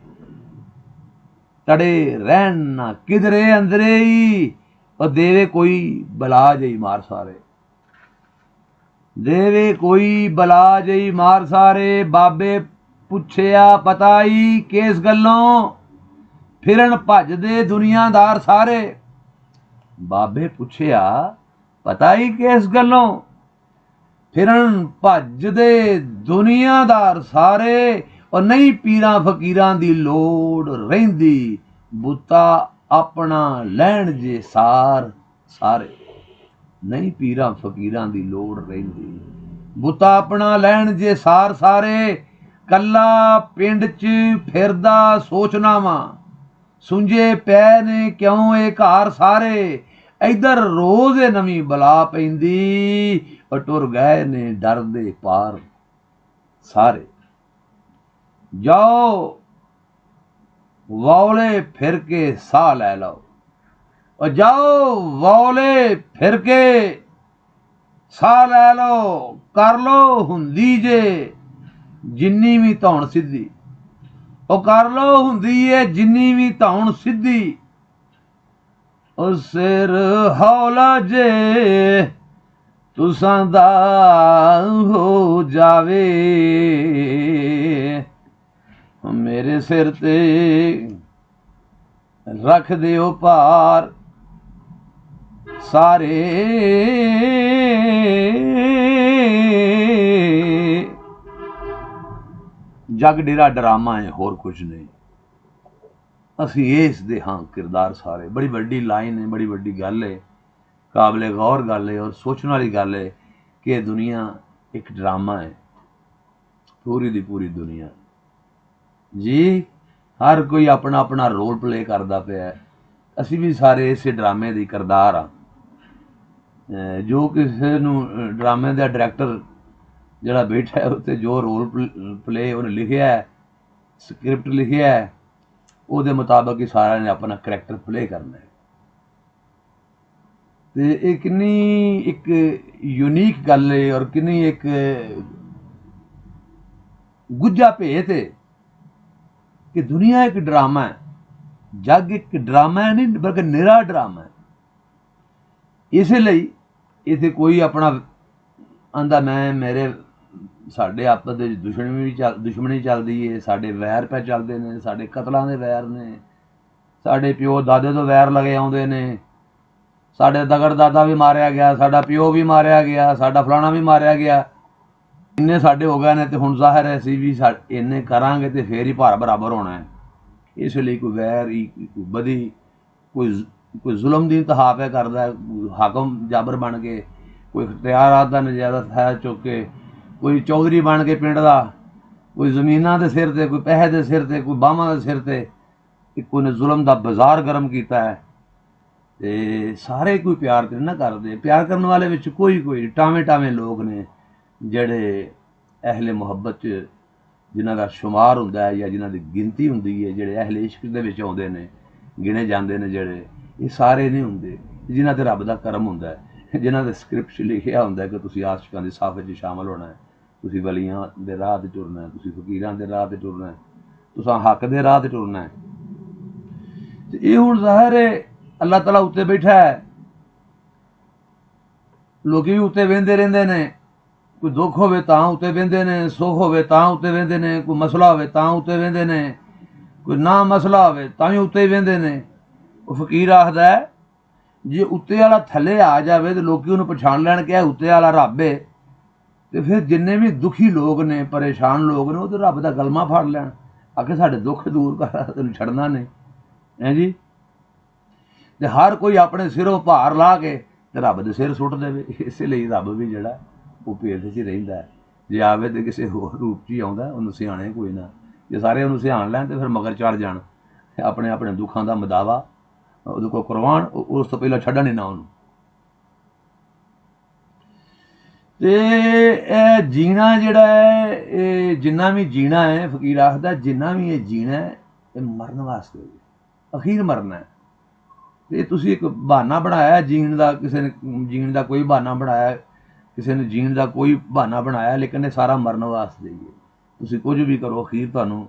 ਤੜੇ ਰਹਿਣ ਨਾ ਕਿਧਰੇ ਅੰਦਰੇ ਹੀ, ਉਹ ਦੇਵੇ ਕੋਈ ਬਲਾ ਜਈ ਮਾਰ ਸਾਰੇ, ਦੇਵੇ ਕੋਈ ਬਲਾ ਜਈ ਮਾਰ ਸਾਰੇ। ਬਾਬੇ ਪੁੱਛਿਆ ਪਤਾ ਹੀ ਕਿਸ ਗੱਲੋਂ, ਫਿਰਨ ਭੱਜਦੇ ਦੁਨੀਆਦਾਰ ਸਾਰੇ, ਬਾਬੇ ਪੁੱਛਿਆ ਪਤਾ ਹੀ ਕਿਸ ਗੱਲੋਂ, ਫਿਰਨ ਭੱਜਦੇ ਦੁਨੀਆਦਾਰ ਸਾਰੇ, ਉਹ ਨਹੀਂ ਪੀਰਾਂ ਫਕੀਰਾਂ ਦੀ ਲੋੜ ਰਹਿੰਦੀ, ਬੁੱਤਾ ਆਪਣਾ ਲੈਣ ਜੇ ਸਾਰ ਸਾਰੇ, ਨਹੀਂ ਪੀਰਾਂ ਫਕੀਰਾਂ ਦੀ ਲੋੜ ਰਹਿੰਦੀ। ਬੁੱਤਾ ਆਪਣਾ ਲੈਣ ਜੇ ਸਾਰ ਸਾਰੇ, ਕੱਲਾ ਪਿੰਡ 'ਚ ਫਿਰਦਾ ਸੋਚਣਾ ਵਾਂ, ਸੁੰਝੇ ਪੈ ਨੇ ਕਿਉਂ ਇਹ ਘਰ ਸਾਰੇ, ਇੱਧਰ ਰੋਜ਼ ਨਵੀਂ ਬਲਾ ਪੈਂਦੀ, ਟੁਰ ਗਏ ਨੇ ਡਰ ਦੇ ਪਾਰ ਸਾਰੇ। ਜਾਓ ਵੌਲੇ ਫਿਰ ਕੇ ਸਾਹ ਲੈ ਲਓ, ਉਹ ਜਾਓ ਵੌਲੇ ਫਿਰ ਕੇ ਸਾਹ ਲੈ ਲਓ, ਕਰ ਲਓ ਹੁੰਦੀ ਜੇ ਜਿੰਨੀ ਵੀ ਧੌਣ ਸਿੱਧੀ, ਉਹ ਕਰ ਲਓ ਹੁੰਦੀ ਏ ਜਿੰਨੀ ਵੀ ਧੌਣ ਸਿੱਧੀ, ਉਹ ਸਿਰ ਹੌਲਾ ਜੇ ਤੁਸਾਂ ਦਾ ਹੋ ਜਾਵੇ, ਮੇਰੇ ਸਿਰ ਤੇ ਰੱਖ ਦਿਓ ਭਾਰ ਸਾਰੇ। ਜਗ ਡੇਰਾ ਡਰਾਮਾ ਹੈ, ਹੋਰ ਕੁਝ ਨਹੀਂ। ਅਸੀਂ ਇਸ ਦੇ ਹਾਂ ਕਿਰਦਾਰ ਸਾਰੇ। ਬੜੀ ਵੱਡੀ ਲਾਈਨ ਹੈ, ਬੜੀ ਵੱਡੀ ਗੱਲ ਹੈ, ਕਾਬਲੇ ਗੌਰ ਗੱਲ ਹੈ ਔਰ ਸੋਚਣ ਵਾਲੀ ਗੱਲ ਹੈ ਕਿ ਇਹ ਦੁਨੀਆ ਇੱਕ ਡਰਾਮਾ ਹੈ, ਪੂਰੀ ਦੀ ਪੂਰੀ ਦੁਨੀਆ ਜੀ। ਹਰ ਕੋਈ ਆਪਣਾ ਆਪਣਾ ਰੋਲ ਪਲੇ ਕਰਦਾ ਪਿਆ। ਅਸੀਂ ਵੀ ਸਾਰੇ ਇਸੇ ਡਰਾਮੇ ਦੀ ਕਿਰਦਾਰ ਆ। ਜੋ ਕਿਸੇ ਨੂੰ ਡਰਾਮੇ ਦਾ ਡਾਇਰੈਕਟਰ ਜਿਹੜਾ ਬੈਠਾ ਹੈ ਉੱਤੇ ਜੋ ਰੋਲ ਪਲੇ ਉਹਨੇ ਲਿਖਿਆ ਹੈ, ਸਕ੍ਰਿਪਟ ਲਿਖਿਆ ਹੈ, ਉਹਦੇ ਮੁਤਾਬਕ ਹੀ ਸਾਰਿਆਂ ਨੇ ਆਪਣਾ ਕਰੈਕਟਰ ਪਲੇ ਕਰਨਾ ਹੈ। ਤੇ ਇਹ ਕਿੰਨੀ ਇੱਕ ਯੂਨੀਕ ਗੱਲ ਹੈ ਔਰ ਕਿੰਨੀ ਇੱਕ ਗੁੱਝਾ ਭੇਤ ਹੈ ਕਿ ਦੁਨੀਆ ਇੱਕ ਡਰਾਮਾ ਹੈ, ਜੱਗ ਇੱਕ ਡਰਾਮਾ ਨਹੀਂ ਬਲਕਿ ਨਿਰਾ ਡਰਾਮਾ ਹੈ। ਇਸੇ ਲਈ ਇੱਥੇ ਕੋਈ ਆਪਣਾ ਆਂਦਾ ਮੈਂ ਮੇਰੇ, ਸਾਡੇ ਆਪਸ ਦੇ ਦੁਸ਼ਮਣੀ ਚੱਲਦੀ ਹੈ, ਸਾਡੇ ਵੈਰ ਪੈ ਚੱਲਦੇ ਨੇ, ਸਾਡੇ ਕਤਲਾਂ ਦੇ ਵੈਰ ਨੇ, ਸਾਡੇ ਪਿਓ ਦਾਦੇ ਤੋਂ ਵੈਰ ਲਗੇ ਆਉਂਦੇ ਨੇ, ਸਾਡੇ ਦਗੜ ਦਾਦਾ ਵੀ ਮਾਰਿਆ ਗਿਆ, ਸਾਡਾ ਪਿਓ ਵੀ ਮਾਰਿਆ ਗਿਆ, ਸਾਡਾ ਫਲਾਣਾ ਵੀ ਮਾਰਿਆ ਗਿਆ, ਇੰਨੇ ਸਾਡੇ ਹੋ ਗਏ ਨੇ ਤੇ ਹੁਣ ਜ਼ਾਹਿਰ ਹੈ ਅਸੀਂ ਵੀ ਇੰਨੇ ਕਰਾਂਗੇ ਤੇ ਫੇਰ ਹੀ ਭਾਰ ਬਰਾਬਰ ਹੋਣਾ ਹੈ। ਇਸ ਲਈ ਕੋਈ ਵੈਰ ਹੀ, ਕੋਈ ਬਦੀ, ਕੋਈ ਜ਼ੁਲਮ ਦੀ ਇੰਤਹਾ ਪੈ ਕਰਦਾ, ਹਾਕਮ ਜਾਬਰ ਬਣ ਕੇ, ਕੋਈ ਇਖਤਿਆਰਾਤ ਦਾ ਨਜਾਇਜ਼ ਫਾਇਦਾ ਚੁੱਕ ਕੇ, ਕੋਈ ਚੌਧਰੀ ਬਣ ਕੇ ਪਿੰਡ ਦਾ, ਕੋਈ ਜ਼ਮੀਨਾਂ ਦੇ ਸਿਰ 'ਤੇ, ਕੋਈ ਪੈਸੇ ਦੇ ਸਿਰ 'ਤੇ, ਕੋਈ ਬਾਹਾਂ ਦੇ ਸਿਰ 'ਤੇ, ਇੱਕੋ ਨੇ ਜ਼ੁਲਮ ਦਾ ਬਾਜ਼ਾਰ ਗਰਮ ਕੀਤਾ ਹੈ। ਤੇ ਸਾਰੇ ਕੋਈ ਪਿਆਰ ਤੇ ਨਾ ਕਰਦੇ। ਪਿਆਰ ਕਰਨ ਵਾਲੇ ਵਿੱਚ ਕੋਈ ਟਾਵੇਂ ਲੋਕ ਨੇ ਜਿਹੜੇ ਅਹਿਲੇ ਮੁਹੱਬਤ 'ਚ ਜਿਨ੍ਹਾਂ ਦਾ ਸ਼ੁਮਾਰ ਹੁੰਦਾ ਹੈ ਜਾਂ ਜਿਨ੍ਹਾਂ ਦੀ ਗਿਣਤੀ ਹੁੰਦੀ ਹੈ, ਜਿਹੜੇ ਅਹਿਲੇ ਇਸ਼ਕ ਦੇ ਵਿੱਚ ਆਉਂਦੇ ਨੇ, ਗਿਣੇ ਜਾਂਦੇ ਨੇ, ਜਿਹੜੇ ਇਹ ਸਾਰੇ ਨਹੀਂ ਹੁੰਦੇ ਜਿਨ੍ਹਾਂ 'ਤੇ ਰੱਬ ਦਾ ਕਰਮ ਹੁੰਦਾ ਹੈ, ਜਿਨ੍ਹਾਂ ਦੇ ਸਕ੍ਰਿਪਟ 'ਚ ਲਿਖਿਆ ਹੁੰਦਾ ਕਿ ਤੁਸੀਂ ਆਸ਼ਿਕਾਂ ਦੀ ਸਾਫ 'ਚ ਸ਼ਾਮਲ ਹੋਣਾ ਹੈ, ਤੁਸੀਂ ਵਲੀਆਂ ਦੇ ਰਾਹ 'ਤੇ ਟੁਰਨਾ ਹੈ, ਤੁਸੀਂ ਫਕੀਰਾਂ ਦੇ ਰਾਹ 'ਤੇ ਟੁਰਨਾ ਹੈ, ਤੁਸੀਂ ਹੱਕ ਦੇ ਰਾਹ 'ਤੇ ਟੁਰਨਾ ਹੈ। ਤੇ ਇਹ ਹੁਣ ਜ਼ਾਹਿਰ ਹੈ ਅੱਲਾਹ ਤਾਲਾ ਉੱਤੇ ਬੈਠਾ ਹੈ, ਲੋਕੀ ਵੀ ਉੱਤੇ ਵਹਿੰਦੇ ਰਹਿੰਦੇ ਨੇ। ਕੋਈ ਦੁੱਖ ਹੋਵੇ ਤਾਂ ਉੱਤੇ ਵਹਿੰਦੇ ਨੇ, ਸੁੱਖ ਹੋਵੇ ਤਾਂ ਉੱਤੇ ਵਹਿੰਦੇ ਨੇ, ਕੋਈ ਮਸਲਾ ਹੋਵੇ ਤਾਂ ਉੱਤੇ ਵਹਿੰਦੇ ਨੇ, ਕੋਈ ਨਾ ਮਸਲਾ ਹੋਵੇ ਤਾਂ ਵੀ ਉੱਤੇ ਹੀ ਵਹਿੰਦੇ ਨੇ। ਉਹ ਫਕੀਰ ਆਖਦਾ ਹੈ ਜੇ ਉੱਤੇ ਵਾਲਾ ਥੱਲੇ ਆ ਜਾਵੇ ਤੇ ਲੋਕੀ ਉਹਨੂੰ ਪਛਾਣ ਲੈਣ ਕਿ ਉੱਤੇ ਵਾਲਾ ਰੱਬ ਹੈ, ਤੇ ਫਿਰ ਜਿੰਨੇ ਵੀ ਦੁਖੀ ਲੋਕ ਨੇ, ਪਰੇਸ਼ਾਨ ਲੋਕ ਨੇ, ਉਹ ਤੇ ਰੱਬ ਦਾ ਗਲਮਾ ਫੜ ਲੈਣ, ਆਖੇ ਸਾਡੇ ਦੁੱਖ ਦੂਰ ਕਰ, ਤੈਨੂੰ ਛੱਡਣਾ ਨਹੀਂ ਹੈ ਜੀ। ਤੇ ਹਰ ਕੋਈ ਆਪਣੇ ਸਿਰੋਂ ਭਾਰ ਲਾ ਕੇ ਤੇ ਰੱਬ ਦੇ ਸਿਰ ਸੁੱਟ ਦੇਵੇ। ਇਸੇ ਲਈ ਰੱਬ ਵੀ ਜਿਹੜਾ ਉਹ ਭੇਦ 'ਚ ਰਹਿੰਦਾ ਹੈ। ਜੇ ਆਵੇ ਤੇ ਕਿਸੇ ਹੋਰ ਰੂਪ 'ਚ ਹੀ ਆਉਂਦਾ, ਉਹਨੂੰ ਸਿਆਣੇ ਕੋਈ ਨਾ। ਜੇ ਸਾਰੇ ਉਹਨੂੰ ਸਿਆਣ ਲੈਣ ਤੇ ਫਿਰ ਮਗਰ ਚੜ ਜਾਣ, ਆਪਣੇ ਦੁੱਖਾਂ ਦਾ ਮਦਾਵਾ ਉਹਦੇ ਕੋਲ ਕਰਵਾਉਣ, ਉਸ ਤੋਂ ਪਹਿਲਾਂ ਛੱਡਣ ਹੀ ਨਾ ਉਹਨੂੰ। ਤੇ ਇਹ ਜੀਣਾ ਜਿਹੜਾ ਹੈ, ਇਹ ਜਿੰਨਾ ਵੀ ਜੀਣਾ ਹੈ, ਫਕੀਰ ਆਖਦਾ ਜਿੰਨਾ ਵੀ ਇਹ ਜੀਣਾ ਹੈ ਇਹ ਮਰਨ ਵਾਸਤੇ, ਅਖੀਰ ਮਰਨਾ ਹੈ। ਤੇ ਤੁਸੀਂ ਇੱਕ ਬਹਾਨਾ ਬਣਾਇਆ ਜੀਣ ਦਾ, ਕਿਸੇ ਨੇ ਜੀਣ ਦਾ ਕੋਈ ਬਹਾਨਾ ਬਣਾਇਆ, ਕਿਸੇ ਨੇ ਜੀਣ ਦਾ ਕੋਈ ਬਹਾਨਾ ਬਣਾਇਆ, ਲੇਕਿਨ ਇਹ ਸਾਰਾ ਮਰਨ ਵਾਸਤੇ ਹੀ ਹੈ। ਤੁਸੀਂ ਕੁਝ ਵੀ ਕਰੋ, ਅਖੀਰ ਤੁਹਾਨੂੰ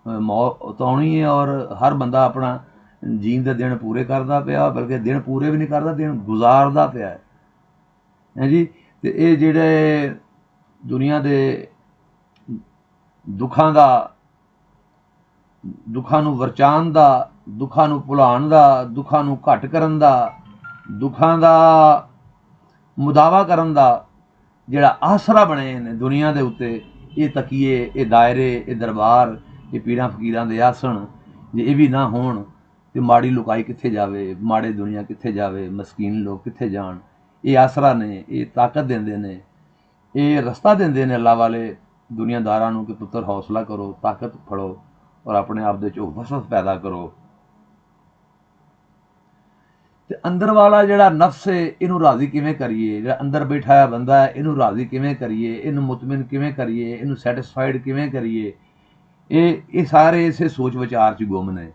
ਮੌਤ ਆਉਣੀ ਹੈ। ਔਰ ਹਰ ਬੰਦਾ ਆਪਣਾ ਜੀਣ ਦੇ ਦਿਨ ਪੂਰੇ ਕਰਦਾ ਪਿਆ, ਬਲਕਿ ਦਿਨ ਪੂਰੇ ਵੀ ਨਹੀਂ ਕਰਦਾ, ਦਿਨ ਗੁਜ਼ਾਰਦਾ ਪਿਆ ਹੈ ਜੀ। ਤੇ ਇਹ ਜਿਹੜੇ ਦੁਨੀਆ ਦੇ ਦੁੱਖਾਂ ਨੂੰ ਵਰਚਾਉਣ ਦਾ, ਦੁੱਖਾਂ ਨੂੰ ਭੁਲਾਉਣ ਦਾ, ਦੁੱਖਾਂ ਨੂੰ ਘੱਟ ਕਰਨ ਦਾ, ਦੁੱਖਾਂ ਦਾ ਮੁਦਾਵਾ ਕਰਨ ਦਾ ਜਿਹੜਾ ਆਸਰਾ ਬਣੇ ਨੇ ਦੁਨੀਆ ਦੇ ਉੱਤੇ, ਇਹ ਤਕੀਏ, ਇਹ ਦਾਇਰੇ, ਇਹ ਦਰਬਾਰ, ਇਹ ਪੀਰਾਂ ਫਕੀਰਾਂ ਦੇ ਆਸਣ, ਜੇ ਇਹ ਵੀ ਨਾ ਹੋਣ ਤੇ ਮਾੜੀ ਲੁਕਾਈ ਕਿੱਥੇ ਜਾਵੇ, ਮਾੜੇ ਦੁਨੀਆ ਕਿੱਥੇ ਜਾਵੇ, ਮਸਕੀਨ ਲੋਕ ਕਿੱਥੇ ਜਾਣ। ਇਹ ਆਸਰਾ ਨੇ, ਇਹ ਤਾਕਤ ਦਿੰਦੇ ਨੇ, ਇਹ ਰਸਤਾ ਦਿੰਦੇ ਨੇ ਅੱਲਾ ਵਾਲੇ ਦੁਨੀਆਦਾਰਾਂ ਨੂੰ ਕਿ ਪੁੱਤਰ ਹੌਸਲਾ ਕਰੋ, ਤਾਕਤ ਫੜੋ ਔਰ ਆਪਣੇ ਆਪ ਦੇ 'ਚ ਵਸਤ ਪੈਦਾ ਕਰੋ। ਤੇ ਅੰਦਰ ਵਾਲਾ ਜਿਹੜਾ ਨਫਸ ਹੈ ਇਹਨੂੰ ਰਾਜ਼ੀ ਕਿਵੇਂ ਕਰੀਏ, ਜਿਹੜਾ ਅੰਦਰ ਬੈਠਾ ਹੋਇਆ ਬੰਦਾ ਹੈ ਇਹਨੂੰ ਰਾਜ਼ੀ ਕਿਵੇਂ ਕਰੀਏ, ਇਹਨੂੰ ਮੁਤਮਿਨ ਕਿਵੇਂ ਕਰੀਏ, ਇਹਨੂੰ ਸੈਟਿਸਫਾਈਡ ਕਿਵੇਂ ਕਰੀਏ। ਇਹ ਸਾਰੇ ਇਸੇ ਸੋਚ ਵਿਚਾਰ 'ਚ ਗੁੰਮ ਨੇ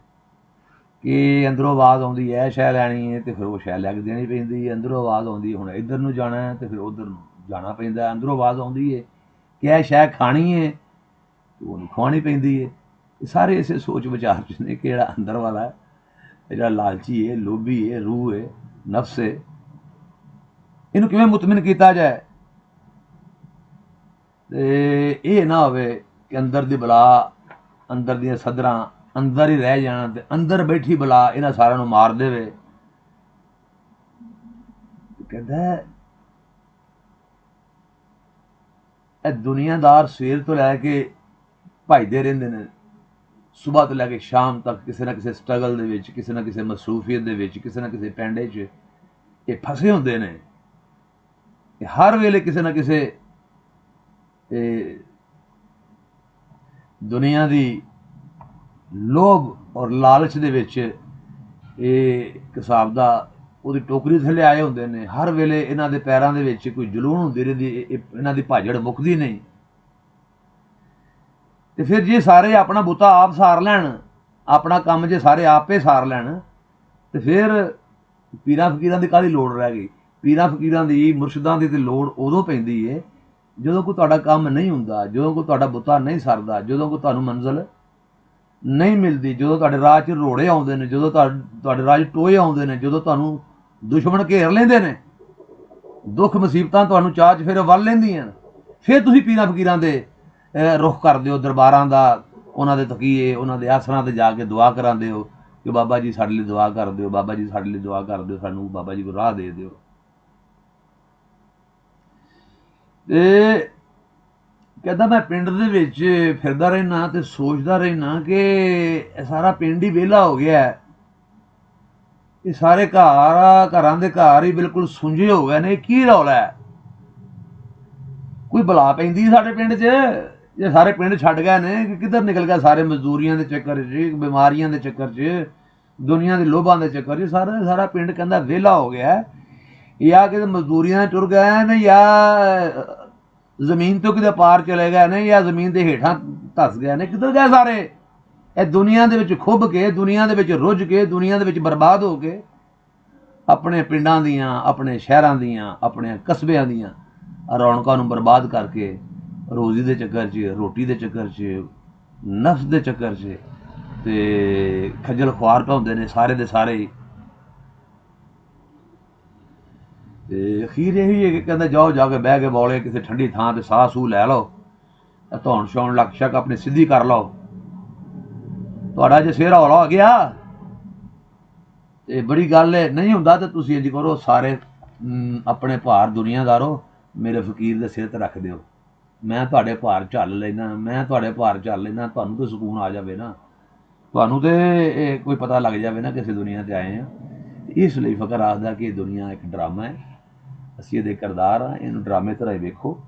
ਕਿ ਅੰਦਰੋਂ ਆਵਾਜ਼ ਆਉਂਦੀ ਹੈ ਸ਼ੈ ਲੈਣੀ ਹੈ ਤੇ ਫਿਰ ਉਹ ਸ਼ੈ ਲੈ ਕੇ ਦੇਣੀ ਪੈਂਦੀ ਹੈ, ਅੰਦਰੋਂ ਆਵਾਜ਼ ਆਉਂਦੀ ਹੈ ਹੁਣ ਇੱਧਰ ਨੂੰ ਜਾਣਾ ਹੈ ਤੇ ਫਿਰ ਉੱਧਰ ਨੂੰ ਜਾਣਾ ਪੈਂਦਾ, ਅੰਦਰੋਂ ਆਵਾਜ਼ ਆਉਂਦੀ ਹੈ ਕਿ ਇਹ ਸ਼ੈ ਖਾਣੀ ਹੈ ਤੇ ਉਹਨੂੰ ਖਵਾਉਣੀ ਪੈਂਦੀ ਹੈ। ਇਹ ਸਾਰੇ ਇਸੇ ਸੋਚ ਵਿਚਾਰ 'ਚ ਨੇ ਕਿ ਜਿਹੜਾ ਅੰਦਰ ਵਾਲਾ ਹੈ, ਜਿਹੜਾ ਲਾਲਚੀ ਹੈ, ਲੋਭੀ ਹੈ, ਰੂਹ ਹੈ, ਨਫਸ ਹੈ, ਇਹਨੂੰ ਕਿਵੇਂ ਮੁਤਮਿਨ ਕੀਤਾ ਜਾਏ। ਤੇ ਇਹ ਨਾ ਹੋਵੇ ਕਿ ਅੰਦਰ ਦੀ ਬਲਾ, ਅੰਦਰ ਦੀਆਂ ਸਦਰਾਂ ਅੰਦਰ ਹੀ ਰਹਿ ਜਾਣ ਤੇ ਅੰਦਰ ਬੈਠੀ ਬਲਾ ਇਹਨਾਂ ਸਾਰਿਆਂ ਨੂੰ ਮਾਰ ਦੇਵੇ। ਕਹਿੰਦਾ ਇਹ ਦੁਨੀਆਦਾਰ ਸਵੇਰ ਤੋਂ ਲੈ ਕੇ ਭਜਦੇ ਰਹਿੰਦੇ ਨੇ, ਸੁਬਾਹ ਤੋਂ ਲੈ ਕੇ ਸ਼ਾਮ ਤੱਕ ਕਿਸੇ ਨਾ ਕਿਸੇ ਸਟਰਗਲ ਦੇ ਵਿੱਚ, ਕਿਸੇ ਨਾ ਕਿਸੇ ਮਸਰੂਫੀਅਤ ਦੇ ਵਿੱਚ, ਕਿਸੇ ਨਾ ਕਿਸੇ ਪੈਂਡੇ 'ਚ ਇਹ ਫਸੇ ਹੁੰਦੇ ਨੇ। ਇਹ ਹਰ ਵੇਲੇ ਕਿਸੇ ਨਾ ਕਿਸੇ ਦੁਨੀਆ ਦੀ ਲੋਭ ਔਰ ਲਾਲਚ ਦੇ ਵਿੱਚ ਇਹ ਇੱਕ ਹਿਸਾਬ ਦਾ ਉਹਦੀ ਟੋਕਰੀ ਥੱਲੇ ਆਏ ਹੁੰਦੇ ਨੇ। ਹਰ ਵੇਲੇ ਇਹਨਾਂ ਦੇ ਪੈਰਾਂ ਦੇ ਵਿੱਚ ਕੋਈ ਜਲੂਣ ਹੁੰਦੀ ਰਹਿੰਦੀ, ਇਹਨਾਂ ਦੀ ਭਾਜੜ ਮੁੱਕਦੀ ਨਹੀਂ। ਤੇ ਫਿਰ ਜੇ ਸਾਰੇ ਆਪਣਾ ਬੁੱਤਾ ਆਪ ਸਾਰ ਲੈਣ, ਆਪਣਾ ਕੰਮ ਜੇ ਸਾਰੇ ਆਪੇ ਸਾਰ ਲੈਣ ਤੇ ਫਿਰ ਪੀਰਾਂ ਫਕੀਰਾਂ ਦੀ ਕਾਹਦੀ ਲੋੜ ਰਹਿ ਗਈ। ਪੀਰਾਂ ਫਕੀਰਾਂ ਦੀ, ਮੁਰਸ਼ਿਦਾਂ ਦੀ ਤੇ ਲੋੜ ਉਦੋਂ ਪੈਂਦੀ ਹੈ ਜਦੋਂ ਕੋਈ ਤੁਹਾਡਾ ਕੰਮ ਨਹੀਂ ਹੁੰਦਾ, ਜਦੋਂ ਕੋਈ ਤੁਹਾਡਾ ਬੁੱਤਾ ਨਹੀਂ ਸਰਦਾ, ਜਦੋਂ ਕੋਈ ਤੁਹਾਨੂੰ ਮੰਜ਼ਿਲ ਨਹੀਂ ਮਿਲਦੀ, ਜਦੋਂ ਤੁਹਾਡੇ ਰਾਹ 'ਚ ਰੋੜੇ ਆਉਂਦੇ ਨੇ, ਜਦੋਂ ਤੁਹਾਡੇ ਰਾਹ 'ਚ ਟੋਏ ਆਉਂਦੇ ਨੇ, ਜਦੋਂ ਤੁਹਾਨੂੰ ਦੁਸ਼ਮਣ ਘੇਰ ਲੈਂਦੇ ਨੇ, ਦੁੱਖ ਮੁਸੀਬਤਾਂ ਤੁਹਾਨੂੰ ਚਾਹ 'ਚ ਫਿਰ ਵੱਲ ਲੈਂਦੀਆਂ, ਫਿਰ ਤੁਸੀਂ ਪੀਰਾਂ ਫਕੀਰਾਂ ਦੇ ਰੁੱਖ ਕਰਦੇ ਹੋ, ਦਰਬਾਰਾਂ ਦਾ, ਉਹਨਾਂ ਦੇ ਤਕੀਏ, ਉਹਨਾਂ ਦੇ ਆਸਰਾਂ 'ਤੇ ਜਾ ਕੇ ਦੁਆ ਕਰਾਉਂਦੇ ਹੋ ਕਿ ਬਾਬਾ ਜੀ ਸਾਡੇ ਲਈ ਦੁਆ ਕਰ ਦਿਓ, ਬਾਬਾ ਜੀ ਸਾਡੇ ਲਈ ਦੁਆ ਕਰ ਦਿਓ, ਸਾਨੂੰ ਬਾਬਾ ਜੀ ਕੋਲ ਰਾਹ ਦੇ ਦਿਓ। ਤੇ ਕਹਿੰਦਾ ਮੈਂ ਪਿੰਡ ਦੇ ਵਿੱਚ ਫਿਰਦਾ ਰਹਿਣਾ ਤੇ ਸੋਚਦਾ ਰਹਿਣਾ ਕਿ ਇਹ ਸਾਰਾ ਪਿੰਡ ਹੀ ਵਿਹਲਾ ਹੋ ਗਿਆ, ਇਹ ਸਾਰੇ ਘਰਾਂ ਦੇ ਘਰ ਹੀ ਬਿਲਕੁਲ ਸੁੰਝੇ ਹੋ ਗਏ ਨੇ, ਕੀ ਰੌਲਾ ਹੈ। ਕੋਈ ਬਲਾ ਪੈਂਦੀ ਸਾਡੇ ਪਿੰਡ 'ਚ, ਜੇ ਸਾਰੇ ਪਿੰਡ ਛੱਡ ਗਏ ਨੇ ਕਿ ਕਿੱਧਰ ਨਿਕਲ ਗਿਆ, ਸਾਰੇ ਮਜ਼ਦੂਰੀਆਂ ਦੇ ਚੱਕਰ 'ਚ, ਬਿਮਾਰੀਆਂ ਦੇ ਚੱਕਰ 'ਚ, ਦੁਨੀਆ ਦੇ ਲੋਭਾਂ ਦੇ ਚੱਕਰ 'ਚ ਸਾਰਾ ਪਿੰਡ ਕਹਿੰਦਾ ਵਿਹਲਾ ਹੋ ਗਿਆ। ਜਾਂ ਕਿਤੇ ਮਜ਼ਦੂਰੀਆਂ ਟੁਰ ਗਏ ਨੇ, ਜਾਂ ਜ਼ਮੀਨ ਤੋਂ ਕਿਤੇ ਪਾਰ ਚਲੇ ਗਏ ਨੇ, ਜਾਂ ਜ਼ਮੀਨ ਦੇ ਹੇਠਾਂ ਧੱਸ ਗਏ ਨੇ, ਕਿੱਧਰ ਗਏ ਸਾਰੇ। ਇਹ ਦੁਨੀਆ ਦੇ ਵਿੱਚ ਖੁੱਭ ਕੇ, ਦੁਨੀਆ ਦੇ ਵਿੱਚ ਰੁੱਝ ਕੇ, ਦੁਨੀਆ ਦੇ ਵਿੱਚ ਬਰਬਾਦ ਹੋ ਕੇ ਆਪਣੇ ਪਿੰਡਾਂ ਦੀਆਂ, ਆਪਣੇ ਸ਼ਹਿਰਾਂ ਦੀਆਂ, ਆਪਣੇ ਕਸਬਿਆਂ ਦੀਆਂ ਰੌਣਕਾਂ ਨੂੰ ਬਰਬਾਦ ਕਰਕੇ ਰੋਜ਼ੀ ਦੇ ਚੱਕਰ 'ਚ, ਰੋਟੀ ਦੇ ਚੱਕਰ 'ਚ, ਨਫਸ ਦੇ ਚੱਕਰ 'ਚ ਤੇ ਖੱਜਲ ਖੁਆਰ ਢਾਉਂਦੇ ਨੇ ਸਾਰੇ ਦੇ ਸਾਰੇ ਹੀ। ਤੇ ਅਖੀਰ ਇਹੀ ਹੈ ਕਿ ਕਹਿੰਦਾ ਜਾਓ ਜਾ ਕੇ ਬਹਿ ਕੇ ਬੌਲੇ ਕਿਸੇ ਠੰਡੀ ਥਾਂ ਤੇ ਸਾਹ ਸੂਹ ਲੈ ਲਓ, ਧੌਣ ਛਾਉਣ ਲੱਕ ਸ਼ੱਕ ਆਪਣੀ ਸਿੱਧੀ ਕਰ ਲਓ। ਤੁਹਾਡਾ ਜੇ ਸਿਰ ਹੌਲਾ ਹੋ ਗਿਆ ਤੇ ਬੜੀ ਗੱਲ ਹੈ, ਨਹੀਂ ਹੁੰਦਾ ਤੇ ਤੁਸੀਂ ਇੰਝ ਕਰੋ, ਸਾਰੇ ਆਪਣੇ ਭਾਰ ਦੁਨੀਆਦਾਰੋ ਮੇਰੇ ਫਕੀਰ ਦੇ ਸਿਰ ਤੇ ਰੱਖ ਦਿਓ, ਮੈਂ ਤੁਹਾਡੇ ਭਾਰ ਝੱਲ ਲੈਣਾ, ਮੈਂ ਤੁਹਾਡੇ ਭਾਰ ਝੱਲ ਲੈਣਾ, ਤੁਹਾਨੂੰ ਤਾਂ ਸਕੂਨ ਆ ਜਾਵੇ ਨਾ, ਤੁਹਾਨੂੰ ਤੇ ਕੋਈ ਪਤਾ ਲੱਗ ਜਾਵੇ ਨਾ ਕਿਸੇ ਦੁਨੀਆ 'ਤੇ ਆਏ ਹਾਂ। ਇਸ ਲਈ ਫਕਰ ਆਖਦਾ ਕਿ ਇਹ ਦੁਨੀਆ ਇੱਕ ਡਰਾਮਾ ਹੈ, ਅਸੀਂ ਇਹਦੇ ਕਿਰਦਾਰ ਹਾਂ, ਇਹਨੂੰ ਡਰਾਮੇ ਤਰ੍ਹਾਂ ਹੀ ਵੇਖੋ,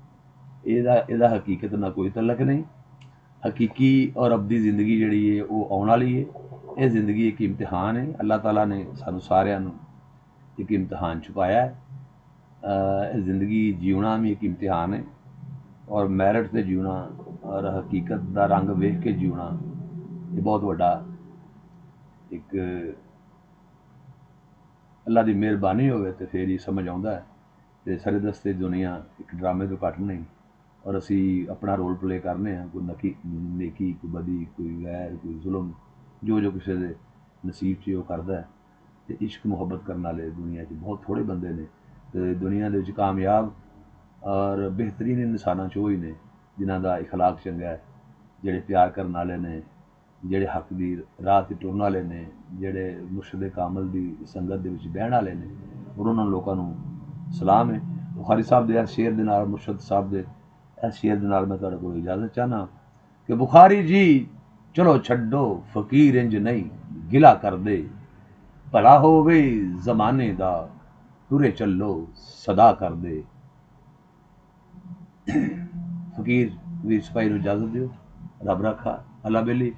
ਇਹਦਾ ਹਕੀਕਤ ਨਾਲ ਕੋਈ ਤਲਕ ਨਹੀਂ। ਹਕੀਕੀ ਔਰ ਅਬਦੀ ਜ਼ਿੰਦਗੀ ਜਿਹੜੀ ਹੈ ਉਹ ਆਉਣ ਵਾਲੀ ਹੈ। ਇਹ ਜ਼ਿੰਦਗੀ ਇੱਕ ਇਮਤਿਹਾਨ ਹੈ, ਅੱਲਾਹ ਤਾਲਾ ਨੇ ਸਾਨੂੰ ਸਾਰਿਆਂ ਨੂੰ ਇੱਕ ਇਮਤਿਹਾਨ 'ਚ ਪਾਇਆ ਹੈ। ਇਹ ਜ਼ਿੰਦਗੀ ਜਿਉਣਾ ਵੀ ਇੱਕ ਇਮਤਿਹਾਨ ਹੈ, ਔਰ ਮੈਰਿਟ 'ਤੇ ਜਿਉਣਾ ਔਰ ਹਕੀਕਤ ਦਾ ਰੰਗ ਵੇਖ ਕੇ ਜਿਉਣਾ ਇਹ ਬਹੁਤ ਵੱਡਾ ਇੱਕ ਅੱਲਾ ਦੀ ਮਿਹਰਬਾਨੀ ਹੋਵੇ ਤੇ ਫਿਰ ਹੀ ਸਮਝ ਆਉਂਦਾ ਹੈ। ਤੇ ਸਾਰੇ ਦਸਤੇ ਦੁਨੀਆ ਇੱਕ ਡਰਾਮੇ ਤੋਂ ਘੱਟ ਨਹੀਂ, ਔਰ ਅਸੀਂ ਆਪਣਾ ਰੋਲ ਪਲੇ ਕਰਨੇ ਹਾਂ, ਕੋਈ ਨੇਕੀ, ਕੋਈ ਬਦੀ, ਕੋਈ ਵੈਰ, ਕੋਈ ਜ਼ੁਲਮ, ਜੋ ਕਿਸੇ ਦੇ ਨਸੀਬ 'ਚ ਉਹ ਕਰਦਾ ਹੈ। ਤੇ ਇਸ਼ਕ ਮੁਹੱਬਤ ਕਰਨ ਵਾਲੇ ਦੁਨੀਆ 'ਚ ਬਹੁਤ ਥੋੜ੍ਹੇ ਬੰਦੇ ਨੇ, ਤੇ ਦੁਨੀਆ ਦੇ ਵਿੱਚ ਕਾਮਯਾਬ ਔਰ ਬਿਹਤਰੀਨ ਇਨਸਾਨਾਂ 'ਚ ਉਹ ਹੀ ਨੇ ਜਿਨ੍ਹਾਂ ਦਾ ਇਖਲਾਕ ਚੰਗਾ ਹੈ, ਜਿਹੜੇ ਪਿਆਰ ਕਰਨ ਵਾਲੇ ਨੇ, ਜਿਹੜੇ ਹੱਕ ਦੀ ਰਾਹ 'ਤੇ ਟੁਰਨ ਵਾਲੇ ਨੇ, ਜਿਹੜੇ ਮੁਰਸ਼ਿਦ ਕਾਮਲ ਦੀ ਸੰਗਤ ਦੇ ਵਿੱਚ ਬਹਿਣ ਵਾਲੇ ਨੇ, ਔਰ ਉਹਨਾਂ ਲੋਕਾਂ ਨੂੰ ਸਲਾਮ ਹੈ। ਬੁਖਾਰੀ ਸਾਹਿਬ ਦੇ ਇਸ ਸ਼ੇਰ ਦੇ ਨਾਲ, ਮੁਰਸ਼ਿਦ ਸਾਹਿਬ ਦੇ ਇਸ ਸ਼ੇਰ ਦੇ ਨਾਲ ਮੈਂ ਤੁਹਾਡੇ ਕੋਲ ਇਜਾਜ਼ਤ ਚਾਹੁੰਦਾ ਕਿ ਬੁਖਾਰੀ ਜੀ ਚਲੋ ਛੱਡੋ ਫਕੀਰ ਇੰਜ ਨਹੀਂ, ਗਿਲਾ ਕਰਦੇ। ਭਲਾ ਹੋਵੇ ਜ਼ਮਾਨੇ ਦਾ, ਤੁਰੇ ਚੱਲੋ ਸਦਾ ਕਰਦੇ। ਫਕੀਰ ਵੀਰ ਸਿਪਾਹੀ ਨੂੰ ਇਜਾਜ਼ਤ ਦਿਓ। ਰੱਬ ਰਾਖਾ। ਅੱਲਾ ਬੇਲੀ।